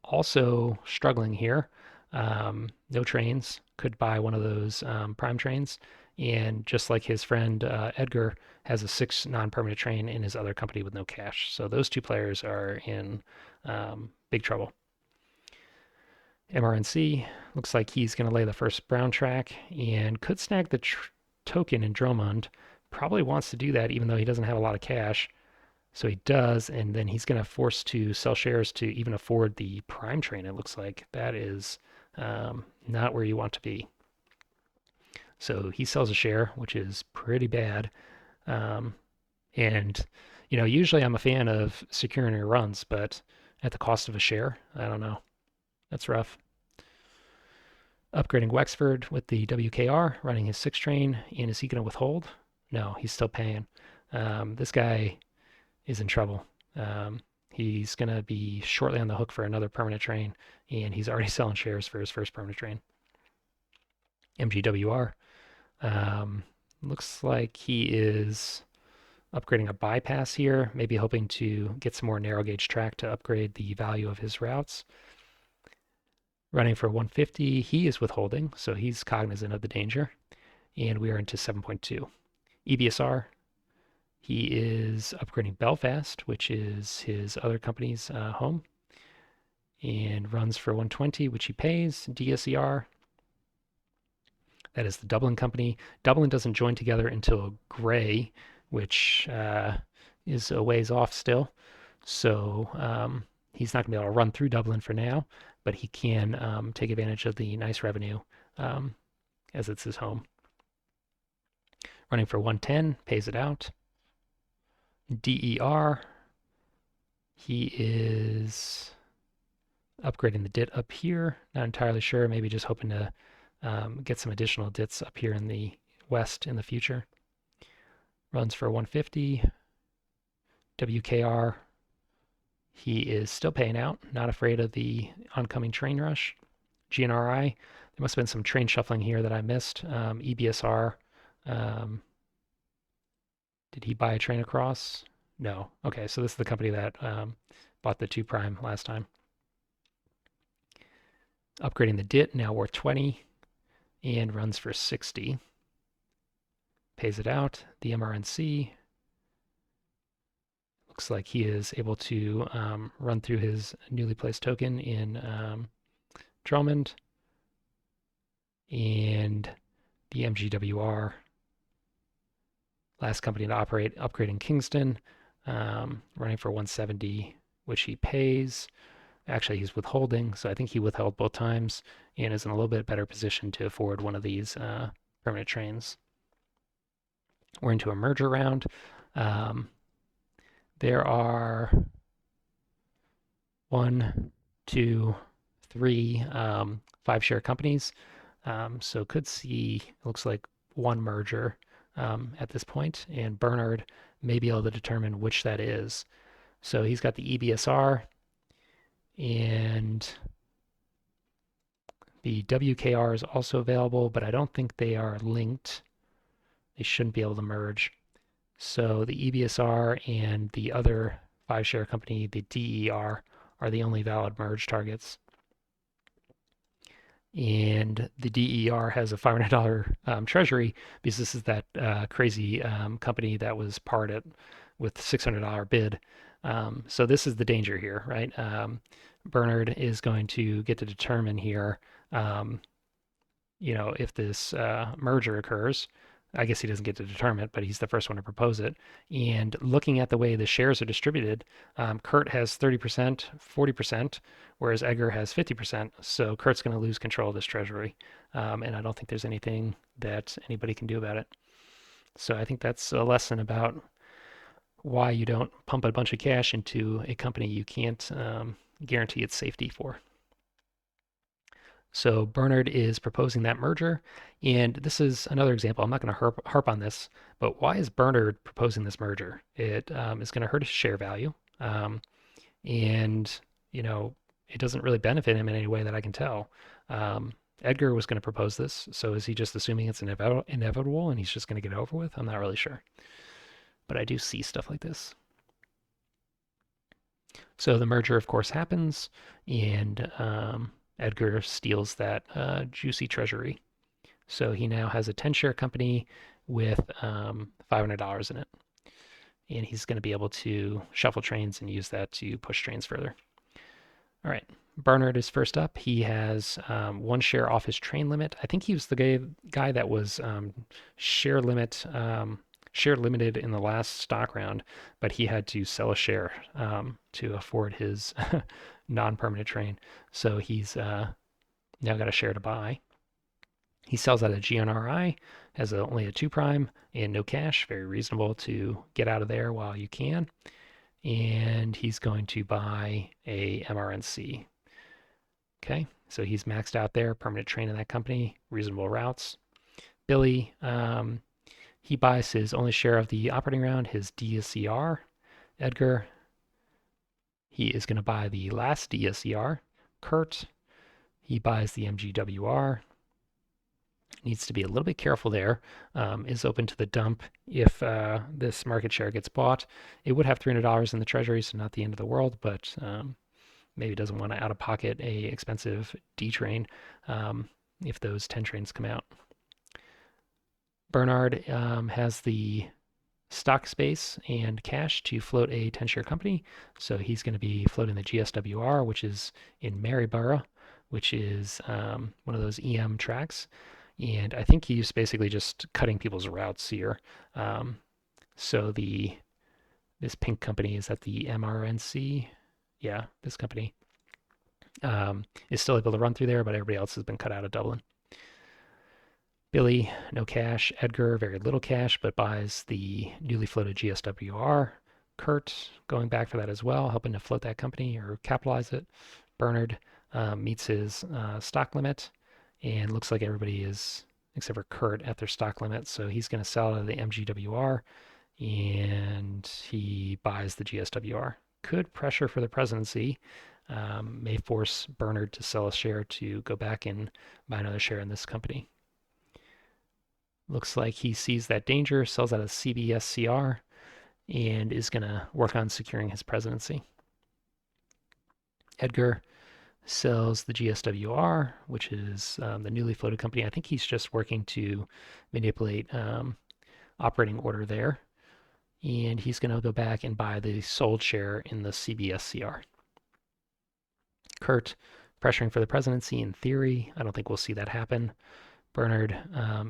also struggling here. No trains. Could buy one of those prime trains. And just like his friend Edgar has a 6 non-permanent train in his other company with no cash. So those two players are in big trouble. MRNC looks like he's going to lay the first brown track and could snag the token in Dromund. Probably wants to do that even though he doesn't have a lot of cash. So he does, and then he's going to force to sell shares to even afford the prime train, it looks like. That is not where you want to be. So he sells a share, which is pretty bad. And, usually I'm a fan of securing your runs, but at the cost of a share, I don't know. That's rough. Upgrading Wexford with the WKR, running his 6 train, and is he going to withhold? No, he's still paying. This guy is in trouble. He's going to be shortly on the hook for another permanent train, and he's already selling shares for his first permanent train. MGWR. Looks like he is upgrading a bypass here, maybe hoping to get some more narrow gauge track to upgrade the value of his routes. Running for 150, he is withholding, so he's cognizant of the danger. And we are into 7.2. EBSR, he is upgrading Belfast, which is his other company's home, and runs for 120, which he pays. DSER, that is the Dublin company. Dublin doesn't join together until Gray, which is a ways off still. So he's not going to be able to run through Dublin for now, but he can take advantage of the nice revenue as it's his home. Running for 110, pays it out. DER, he is upgrading the DIT up here. Not entirely sure, maybe just hoping to get some additional DITs up here in the west in the future. Runs for 150. WKR, he is still paying out, not afraid of the oncoming train rush. GNRI, there must have been some train shuffling here that I missed. EBSR, Did he buy a train across? No. Okay, so this is the company that bought the 2 prime last time. Upgrading the DIT, now worth 20 and runs for 60. Pays it out. The MRNC looks like he is able to run through his newly placed token in Drummond. And the MGWR, last company to operate, upgrade in Kingston, running for 170, which he pays. Actually, he's withholding, so I think he withheld both times and is in a little bit better position to afford one of these permanent trains. We're into a merger round. Um, there are 1, 2, 3 5-share companies. So could see, looks like one merger at this point, and Bernard may be able to determine which that is. So he's got the EBSR and the WKR is also available, but I don't think they are linked. They shouldn't be able to merge. So the EBSR and the other 5-share company, the DER, are the only valid merge targets. And the DER has a $500 treasury because this is that crazy company that was parred with $600 bid. So this is the danger here, right? Bernard is going to get to determine here, if this merger occurs. I guess he doesn't get to determine it, but he's the first one to propose it. And looking at the way the shares are distributed, Kurt has 30%, 40%, whereas Edgar has 50%. So Kurt's going to lose control of this treasury. And I don't think there's anything that anybody can do about it. So I think that's a lesson about why you don't pump a bunch of cash into a company you can't guarantee its safety for. So Bernard is proposing that merger. And this is another example. I'm not going to harp on this, but why is Bernard proposing this merger? It is going to hurt his share value. And, you know, it doesn't really benefit him in any way that I can tell. Edgar was going to propose this. So is he just assuming it's inevitable and he's just going to get it over with? I'm not really sure. But I do see stuff like this. So the merger, of course, happens. And Edgar steals that juicy treasury. So he now has a 10-share company with $500 in it. And he's going to be able to shuffle trains and use that to push trains further. All right, Bernard is first up. He has 1 share off his train limit. I think he was the guy that was share limited in the last stock round, but he had to sell a share to afford his non-permanent train. So he's now got a share to buy. He sells out a GNRI, has only a 2 prime and no cash. Very reasonable to get out of there while you can. And he's going to buy a MRNC. Okay, so he's maxed out there, permanent train in that company, reasonable routes. Billy, he buys his only share of the operating round, his DSCR. Edgar, he is going to buy the last DSCR. Kurt, he buys the MGWR. Needs to be a little bit careful there. Is open to the dump if this market share gets bought. It would have $300 in the treasury, so not the end of the world, but maybe doesn't want to out of pocket a expensive D train if those 10 trains come out. Bernard has the stock space and cash to float a 10-share company, so he's going to be floating the GSWR, which is in Maryborough, which is one of those EM tracks. And I think he's basically just cutting people's routes here. So this pink company, is that the MRNC? Yeah, this company is still able to run through there, but everybody else has been cut out of Dublin. Billy, no cash. Edgar, very little cash, but buys the newly floated GSWR. Kurt, going back for that as well, helping to float that company or capitalize it. Bernard meets his stock limit, and looks like everybody is, except for Kurt, at their stock limit. So he's going to sell out of the MGWR, and he buys the GSWR. Could pressure for the presidency. May force Bernard to sell a share to go back and buy another share in this company. Looks like he sees that danger, sells out of CBSCR, and is going to work on securing his presidency. Edgar sells the GSWR, which is the newly floated company. I think he's just working to manipulate operating order there. And he's going to go back and buy the sold share in the CBSCR. Kurt pressuring for the presidency in theory. I don't think we'll see that happen. Bernard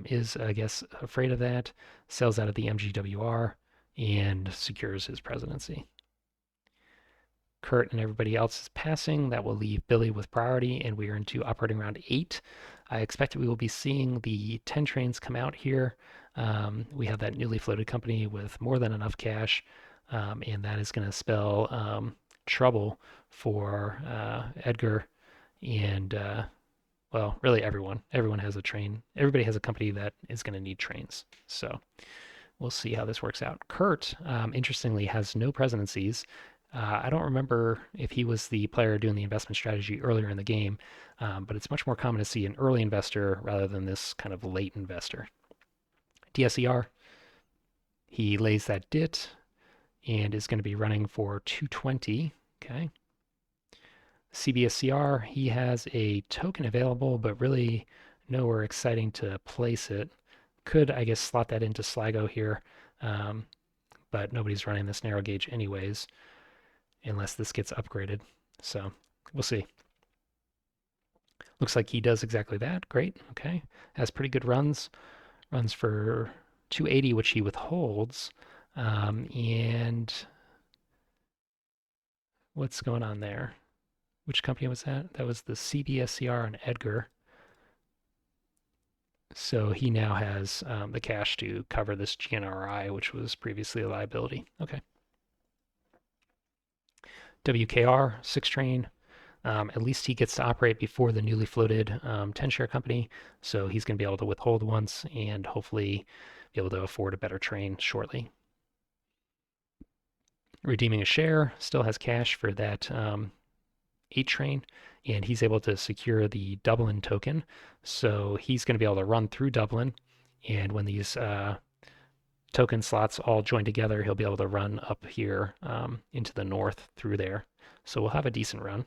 is, I guess, afraid of that, sells out of the MGWR, and secures his presidency. Kurt and everybody else is passing. That will leave Billy with priority, and we are into operating round 8. I expect we will be seeing the 10 trains come out here. We have that newly floated company with more than enough cash, and that is going to spell trouble for Edgar and well, really everyone. Everyone has a train. Everybody has a company that is going to need trains. So we'll see how this works out. Kurt, interestingly, has no presidencies. I don't remember if he was the player doing the investment strategy earlier in the game, but it's much more common to see an early investor rather than this kind of late investor. DSER, he lays that DIT and is going to be running for 220. Okay. CBSCR, he has a token available, but really nowhere exciting to place it. Could, I guess, slot that into Sligo here, but nobody's running this narrow gauge anyways, unless this gets upgraded. So we'll see. Looks like he does exactly that. Great. Okay. Has pretty good runs. Runs for 280, which he withholds. And what's going on there? Which company was that? That was the CBSCR and Edgar. So he now has the cash to cover this GNRI, which was previously a liability. Okay. WKR, 6 train. At least he gets to operate before the newly floated 10 share company. So he's going to be able to withhold once and hopefully be able to afford a better train shortly. Redeeming a share, still has cash for that 8 train, and he's able to secure the Dublin token. So he's going to be able to run through Dublin, and when these token slots all join together, he'll be able to run up here into the north through there. So we'll have a decent run.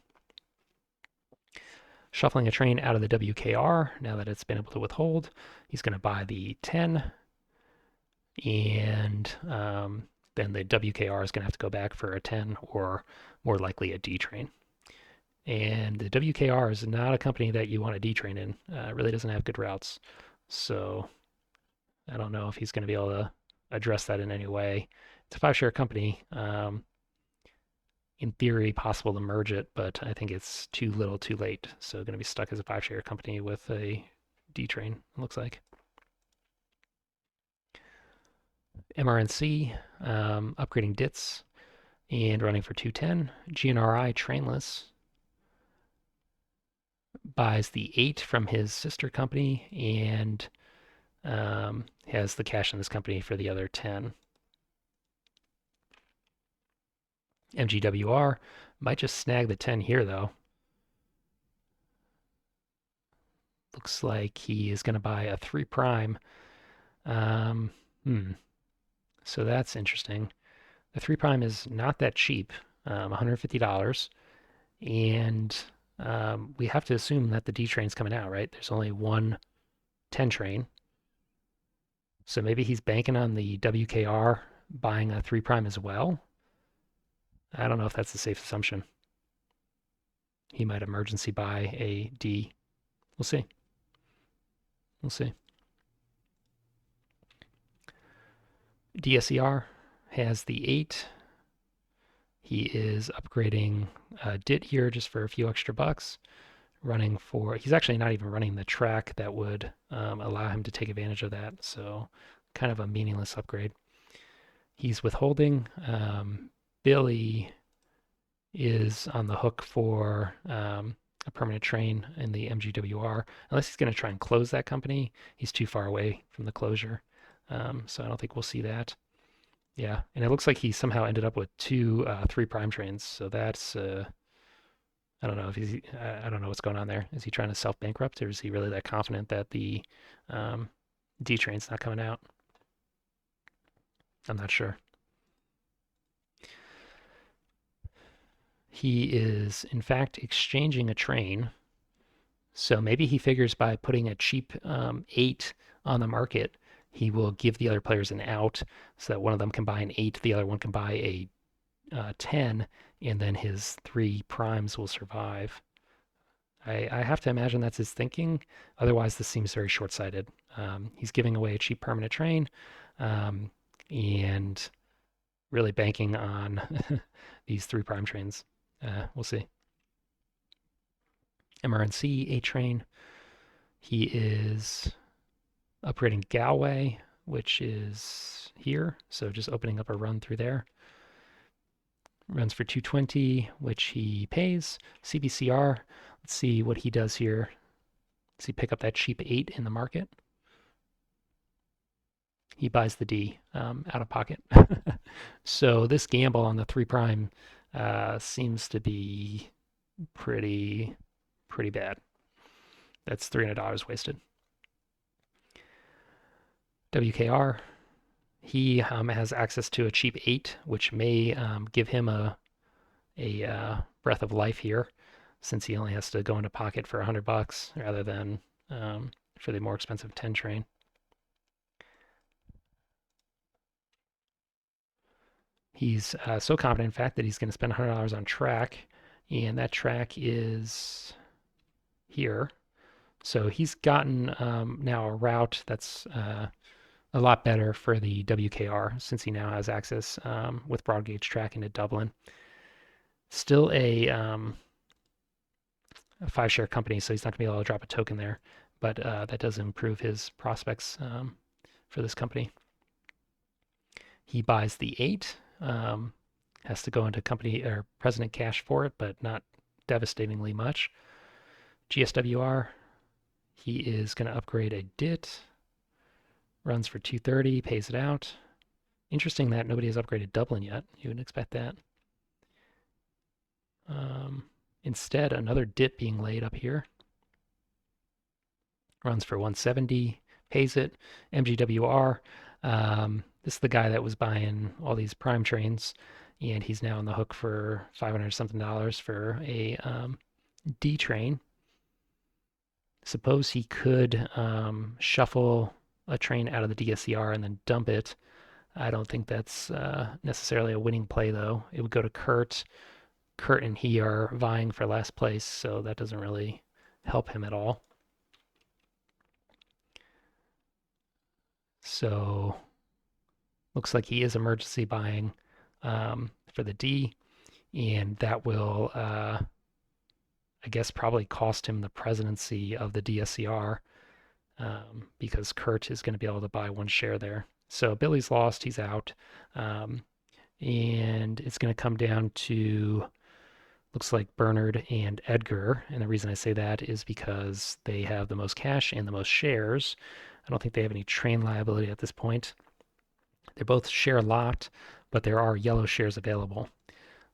Shuffling a train out of the WKR, now that it's been able to withhold, he's going to buy the 10, and then the WKR is going to have to go back for a 10 or more likely a D train. And the WKR is not a company that you want to D train in. It really doesn't have good routes. So I don't know if he's going to be able to address that in any way. It's a 5-share company. In theory, possible to merge it, but I think it's too little too late. So going to be stuck as a 5-share company with a D train, it looks like. MRNC, upgrading DITs and running for 210. GNRI, trainless. Buys the 8 from his sister company and has the cash in this company for the other 10. MGWR might just snag the 10 here, though. Looks like he is going to buy a 3 prime. So that's interesting. The 3 prime is not that cheap, $150. And we have to assume that the D train's coming out, right? There's only one 10 train. So maybe he's banking on the WKR buying a 3 prime as well. I don't know if that's a safe assumption. He might emergency buy a D. We'll see. We'll see. DSER has the 8. He is upgrading DIT here just for a few extra bucks. Running for, he's actually not even running the track that would allow him to take advantage of that. So kind of a meaningless upgrade. He's withholding. Billy is on the hook for a permanent train in the MGWR. Unless he's going to try and close that company, he's too far away from the closure. So I don't think we'll see that. Yeah, and it looks like he somehow ended up with 2 3 prime trains. So that's I don't know if he's I don't know what's going on there. Is he trying to self bankrupt, or is he really that confident that the D train's not coming out. I'm not sure. He is, in fact, exchanging a train. So maybe he figures by putting a cheap 8 on the market, he will give the other players an out so that one of them can buy an 8, the other one can buy a 10, and then his 3 primes will survive. I have to imagine that's his thinking. Otherwise, this seems very short sighted. He's giving away a cheap permanent train um, and really banking on these 3 prime trains. We'll see. MRNC, A train. He is upgrading Galway, which is here. So just opening up a run through there. Runs for 220, which he pays. CBCR, let's see what he does here. Let's see, pick up that cheap 8 in the market. He buys the D out of pocket. So this gamble on the 3 prime seems to be pretty bad. That's $300 wasted. WKR, he has access to a cheap 8, which may give him a breath of life here, since he only has to go into pocket for $100 rather than for the more expensive 10 train. He's so confident, in fact, that he's going to spend $100 on track, and that track is here. So he's gotten now a route that's a lot better for the WKR since he now has access with broad gauge track into Dublin. Still a 5-share company, so he's not going to be able to drop a token there, but that does improve his prospects for this company. He buys the 8, has to go into company or president cash for it, but not devastatingly much. GSWR, he is going to upgrade a DIT, runs for 230, pays it out. Interesting that nobody has upgraded Dublin yet. You wouldn't expect that. Instead, another DIT being laid up here. Runs for 170, pays it. MGWR, this is the guy that was buying all these prime trains, and he's now on the hook for $500 something for a D train. Suppose he could shuffle a train out of the DSCR and then dump it. I don't think that's necessarily a winning play, though. It would go to Kurt. Kurt and he are vying for last place, so that doesn't really help him at all. So looks like he is emergency buying for the D, and that will, I guess, probably cost him the presidency of the DSCR because Kurt is going to be able to buy 1 share there. So Billy's lost, he's out, and it's going to come down to looks like Bernard and Edgar. And the reason I say that is because they have the most cash and the most shares. I don't think they have any train liability at this point. They both share a lot, but there are yellow shares available.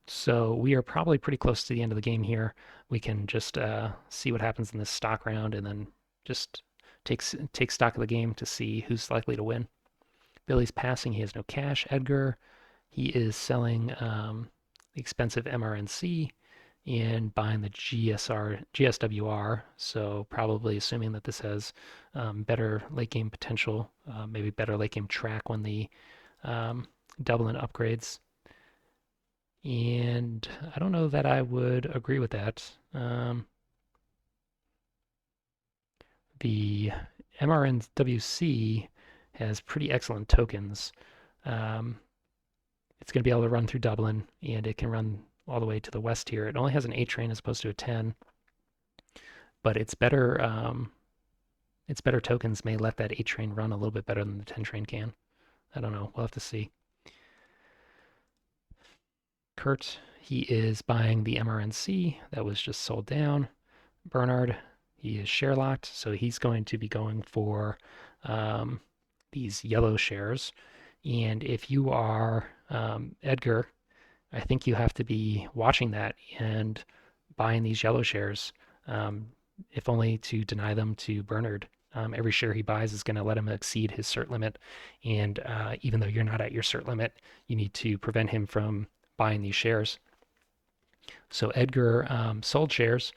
So we are probably pretty close to the end of the game here. We can just see what happens in this stock round and then just take stock of the game to see who's likely to win. Billy's passing. He has no cash. Edgar, he is selling the expensive MRNC and buying the GSWR, so probably assuming that this has better late game potential, maybe better late game track when the Dublin upgrades. And I don't know that I would agree with that. The MRNWC has pretty excellent tokens. It's going to be able to run through Dublin, and it can run all the way to the west here. It only has an 8 train as opposed to a 10, but its better tokens may let that 8 train run a little bit better than the 10 train can. I don't know. We'll have to see. Kurt, he is buying the MRNC that was just sold down. Bernard, he is share locked, so he's going to be going for these yellow shares. And if you are Edgar, I think you have to be watching that and buying these yellow shares, if only to deny them to Bernard. Every share he buys is going to let him exceed his cert limit. And even though you're not at your cert limit, you need to prevent him from buying these shares. So Edgar sold shares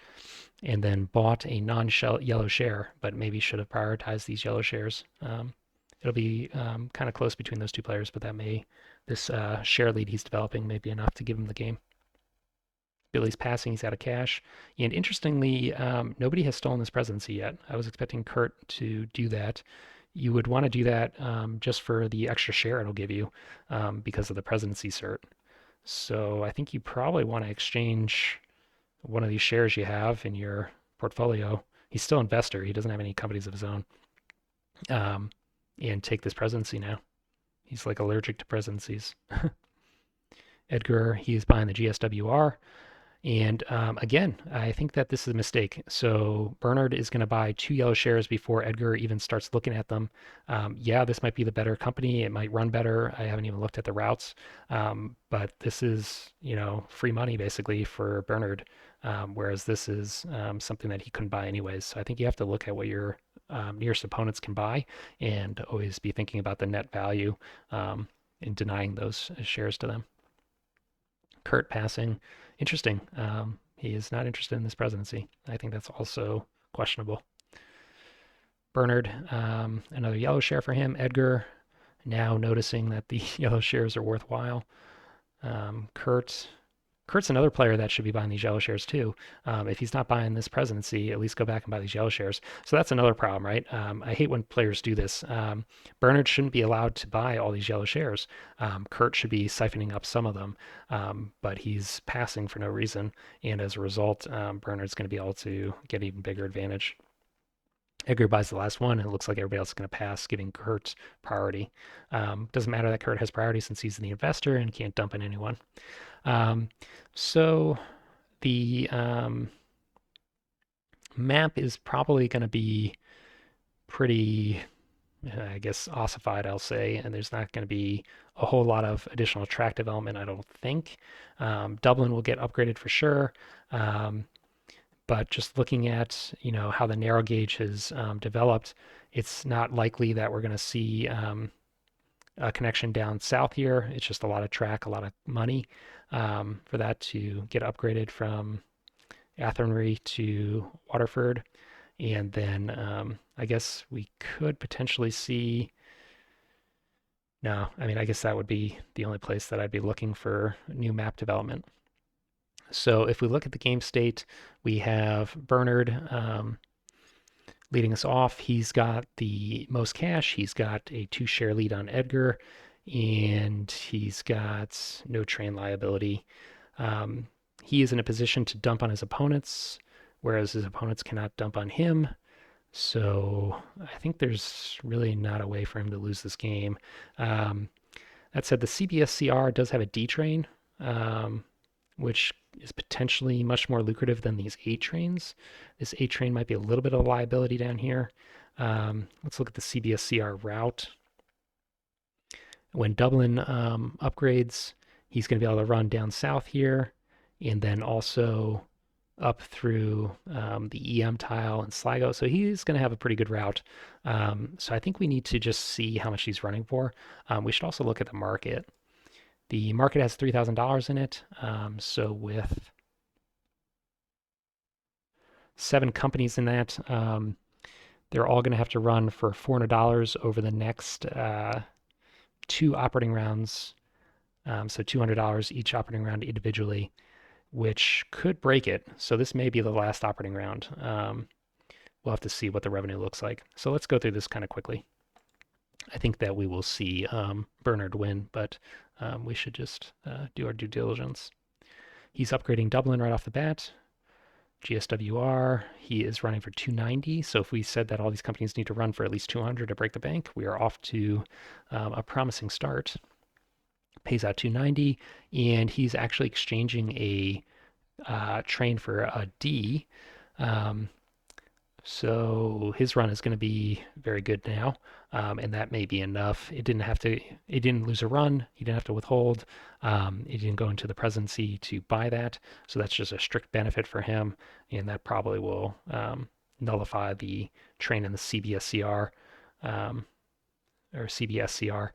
and then bought a non-yellow share, but maybe should have prioritized these yellow shares. It'll be kind of close between those two players, but this share lead he's developing may be enough to give him the game. Billy's passing, he's out of cash. And interestingly, nobody has stolen this presidency yet. I was expecting Kurt to do that. You would want to do that just for the extra share it'll give you because of the presidency cert. So I think you probably want to exchange one of these shares you have in your portfolio. He's still an investor. He doesn't have any companies of his own. Um, and take this presidency now. He's like allergic to presidencies. Edgar, he's buying the GSWR. And again, I think that this is a mistake. So Bernard is going to buy 2 yellow shares before Edgar even starts looking at them. Yeah, this might be the better company. It might run better. I haven't even looked at the routes. But this is, free money basically for Bernard. Whereas this is something that he couldn't buy anyways. So I think you have to look at what your nearest opponents can buy and always be thinking about the net value in denying those shares to them. Kurt passing. Interesting. He is not interested in this presidency. I think that's also questionable. Bernard, another yellow share for him. Edgar, now noticing that the yellow shares are worthwhile. Kurt's another player that should be buying these yellow shares too. If he's not buying this presidency, at least go back and buy these yellow shares. So that's another problem, right? I hate when players do this. Bernard shouldn't be allowed to buy all these yellow shares. Kurt should be siphoning up some of them, but he's passing for no reason. And as a result, Bernard's going to be able to get an even bigger advantage. Edgar buys the last one, and it looks like everybody else is going to pass, giving Kurt priority. Doesn't matter that Kurt has priority since he's the investor and can't dump in anyone. Um, so the map is probably going to be pretty, I guess, ossified, I'll say, and there's not going to be a whole lot of additional track development, I don't think. Dublin will get upgraded for sure. But just looking at how the narrow gauge has developed, it's not likely that we're going to see a connection down south here. It's just a lot of track, a lot of money for that to get upgraded from Athenry to Waterford. And then I guess we could potentially see. No, I mean, I guess that would be the only place that I'd be looking for new map development. So if we look at the game state, we have Bernard leading us off. He's got the most cash. He's got a 2 share lead on Edgar, and he's got no train liability. He is in a position to dump on his opponents, whereas his opponents cannot dump on him. So I think there's really not a way for him to lose this game. That said, the CBSCR does have a D train, which is potentially much more lucrative than these 8 trains. This 8 train might be a little bit of a liability down here. Let's look at the CBSCR route. When Dublin upgrades, he's going to be able to run down south here and then also up through the EM tile and Sligo. So he's going to have a pretty good route. So I think we need to just see how much he's running for. We should also look at the market. The market has $3,000 in it. So with 7 companies in that, they're all going to have to run for $400 over the next 2 operating rounds. So $200 each operating round individually, which could break it. So this may be the last operating round. We'll have to see what the revenue looks like. So let's go through this kind of quickly. I think that we will see Bernard win, but we should just do our due diligence. He's upgrading Dublin right off the bat. GSWR, he is running for 290. So if we said that all these companies need to run for at least 200 to break the bank, we are off to a promising start. Pays out 290, and he's actually exchanging a train for a D. So his run is going to be very good now, and that may be enough. It didn't lose a run. He didn't have to withhold. He didn't go into the presidency to buy that. So that's just a strict benefit for him, and that probably will nullify the train in the CBSCR um, or CBSCR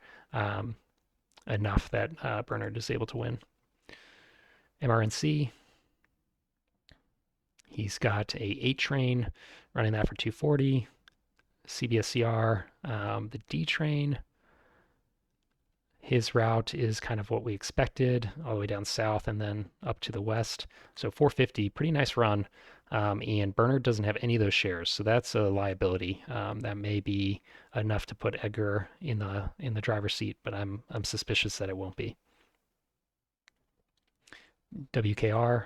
enough that Bernard is able to win. MRNC, he's got a 8 train running that for 240. CBSCR, the D train, his route is kind of what we expected, all the way down south and then up to the west. So 450, pretty nice run. And Bernard doesn't have any of those shares, so that's a liability. That may be enough to put Edgar in the driver's seat, but I'm suspicious that it won't be. WKR,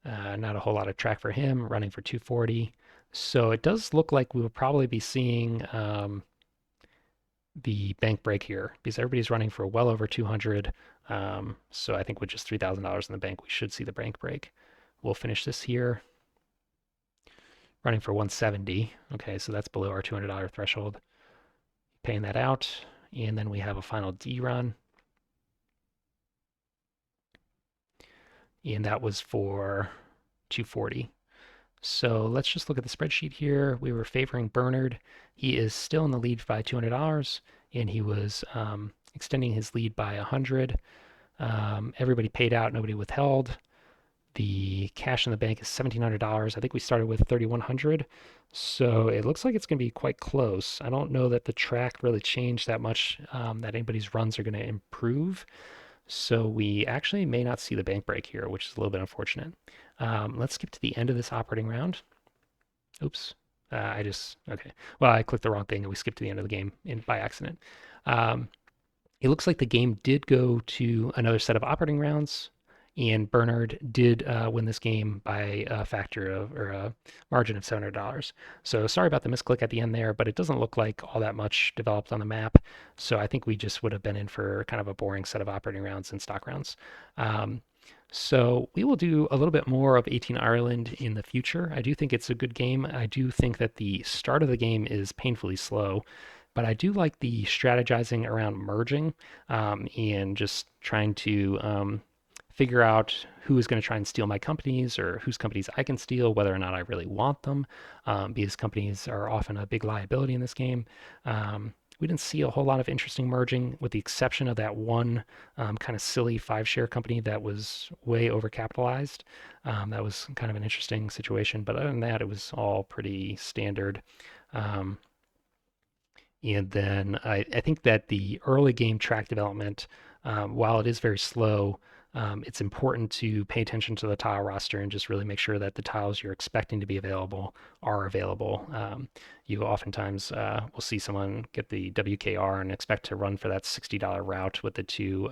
not a whole lot of track for him, running for 240. So it does look like we will probably be seeing the bank break here because everybody's running for well over 200. So I think with just $3,000 in the bank, we should see the bank break. We'll finish this here. Running for 170. Okay, so that's below our $200 threshold. Paying that out. And then we have a final D run. And that was for 240. So let's just look at the spreadsheet here. We were favoring Bernard. He is still in the lead by $200, and he was extending his lead by 100. Everybody paid out, nobody withheld. The cash in the bank is $1,700. I think we started with 3,100. So it looks like it's going to be quite close. I don't know that the track really changed that much, that anybody's runs are going to improve. So we actually may not see the bank break here, which is a little bit unfortunate. Let's skip to the end of this operating round. Oops. Okay. Well, I clicked the wrong thing and we skipped to the end of the game by accident. It looks like the game did go to another set of operating rounds, and Bernard did win this game by a factor of, or a margin of $700. So sorry about the misclick at the end there, but it doesn't look like all that much developed on the map. So I think we just would have been in for kind of a boring set of operating rounds and stock rounds. So we will do a little bit more of 18 Ireland in the future. I do think it's a good game. I do think that the start of the game is painfully slow, but I do like the strategizing around merging and just trying to figure out who is going to try and steal my companies or whose companies I can steal, whether or not I really want them, because companies are often a big liability in this game. We didn't see a whole lot of interesting merging, with the exception of that one kind of silly 5-share company that was way overcapitalized. That was kind of an interesting situation, but other than that, it was all pretty standard. Um, and then I think that the early game track development, while it is very slow, it's important to pay attention to the tile roster and just really make sure that the tiles you're expecting to be available are available. You oftentimes will see someone get the WKR and expect to run for that $60 route with the two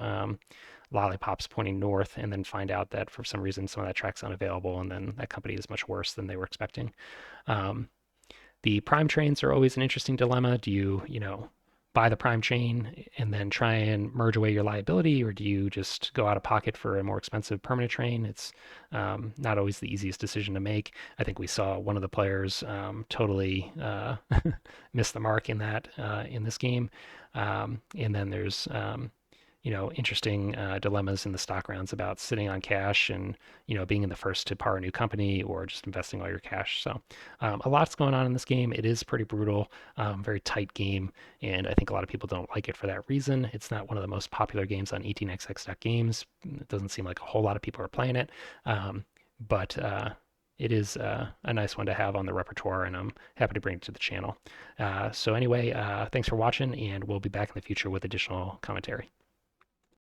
lollipops pointing north, and then find out that for some reason some of that track's unavailable, and then that company is much worse than they were expecting. The prime trains are always an interesting dilemma. Do you buy the prime train and then try and merge away your liability, or do you just go out of pocket for a more expensive permanent train? It's not always the easiest decision to make. I think we saw one of the players totally miss the mark in that in this game. And then there's interesting dilemmas in the stock rounds about sitting on cash and being in the first to par a new company, or just investing all your cash. So a lot's going on in this game. It is pretty brutal, very tight game, and I think a lot of people don't like it for that reason. It's not one of the most popular games on 18xx.games. It doesn't seem like a whole lot of people are playing it, but it is a nice one to have on the repertoire, and I'm happy to bring it to the channel. So anyway, thanks for watching, and we'll be back in the future with additional commentary.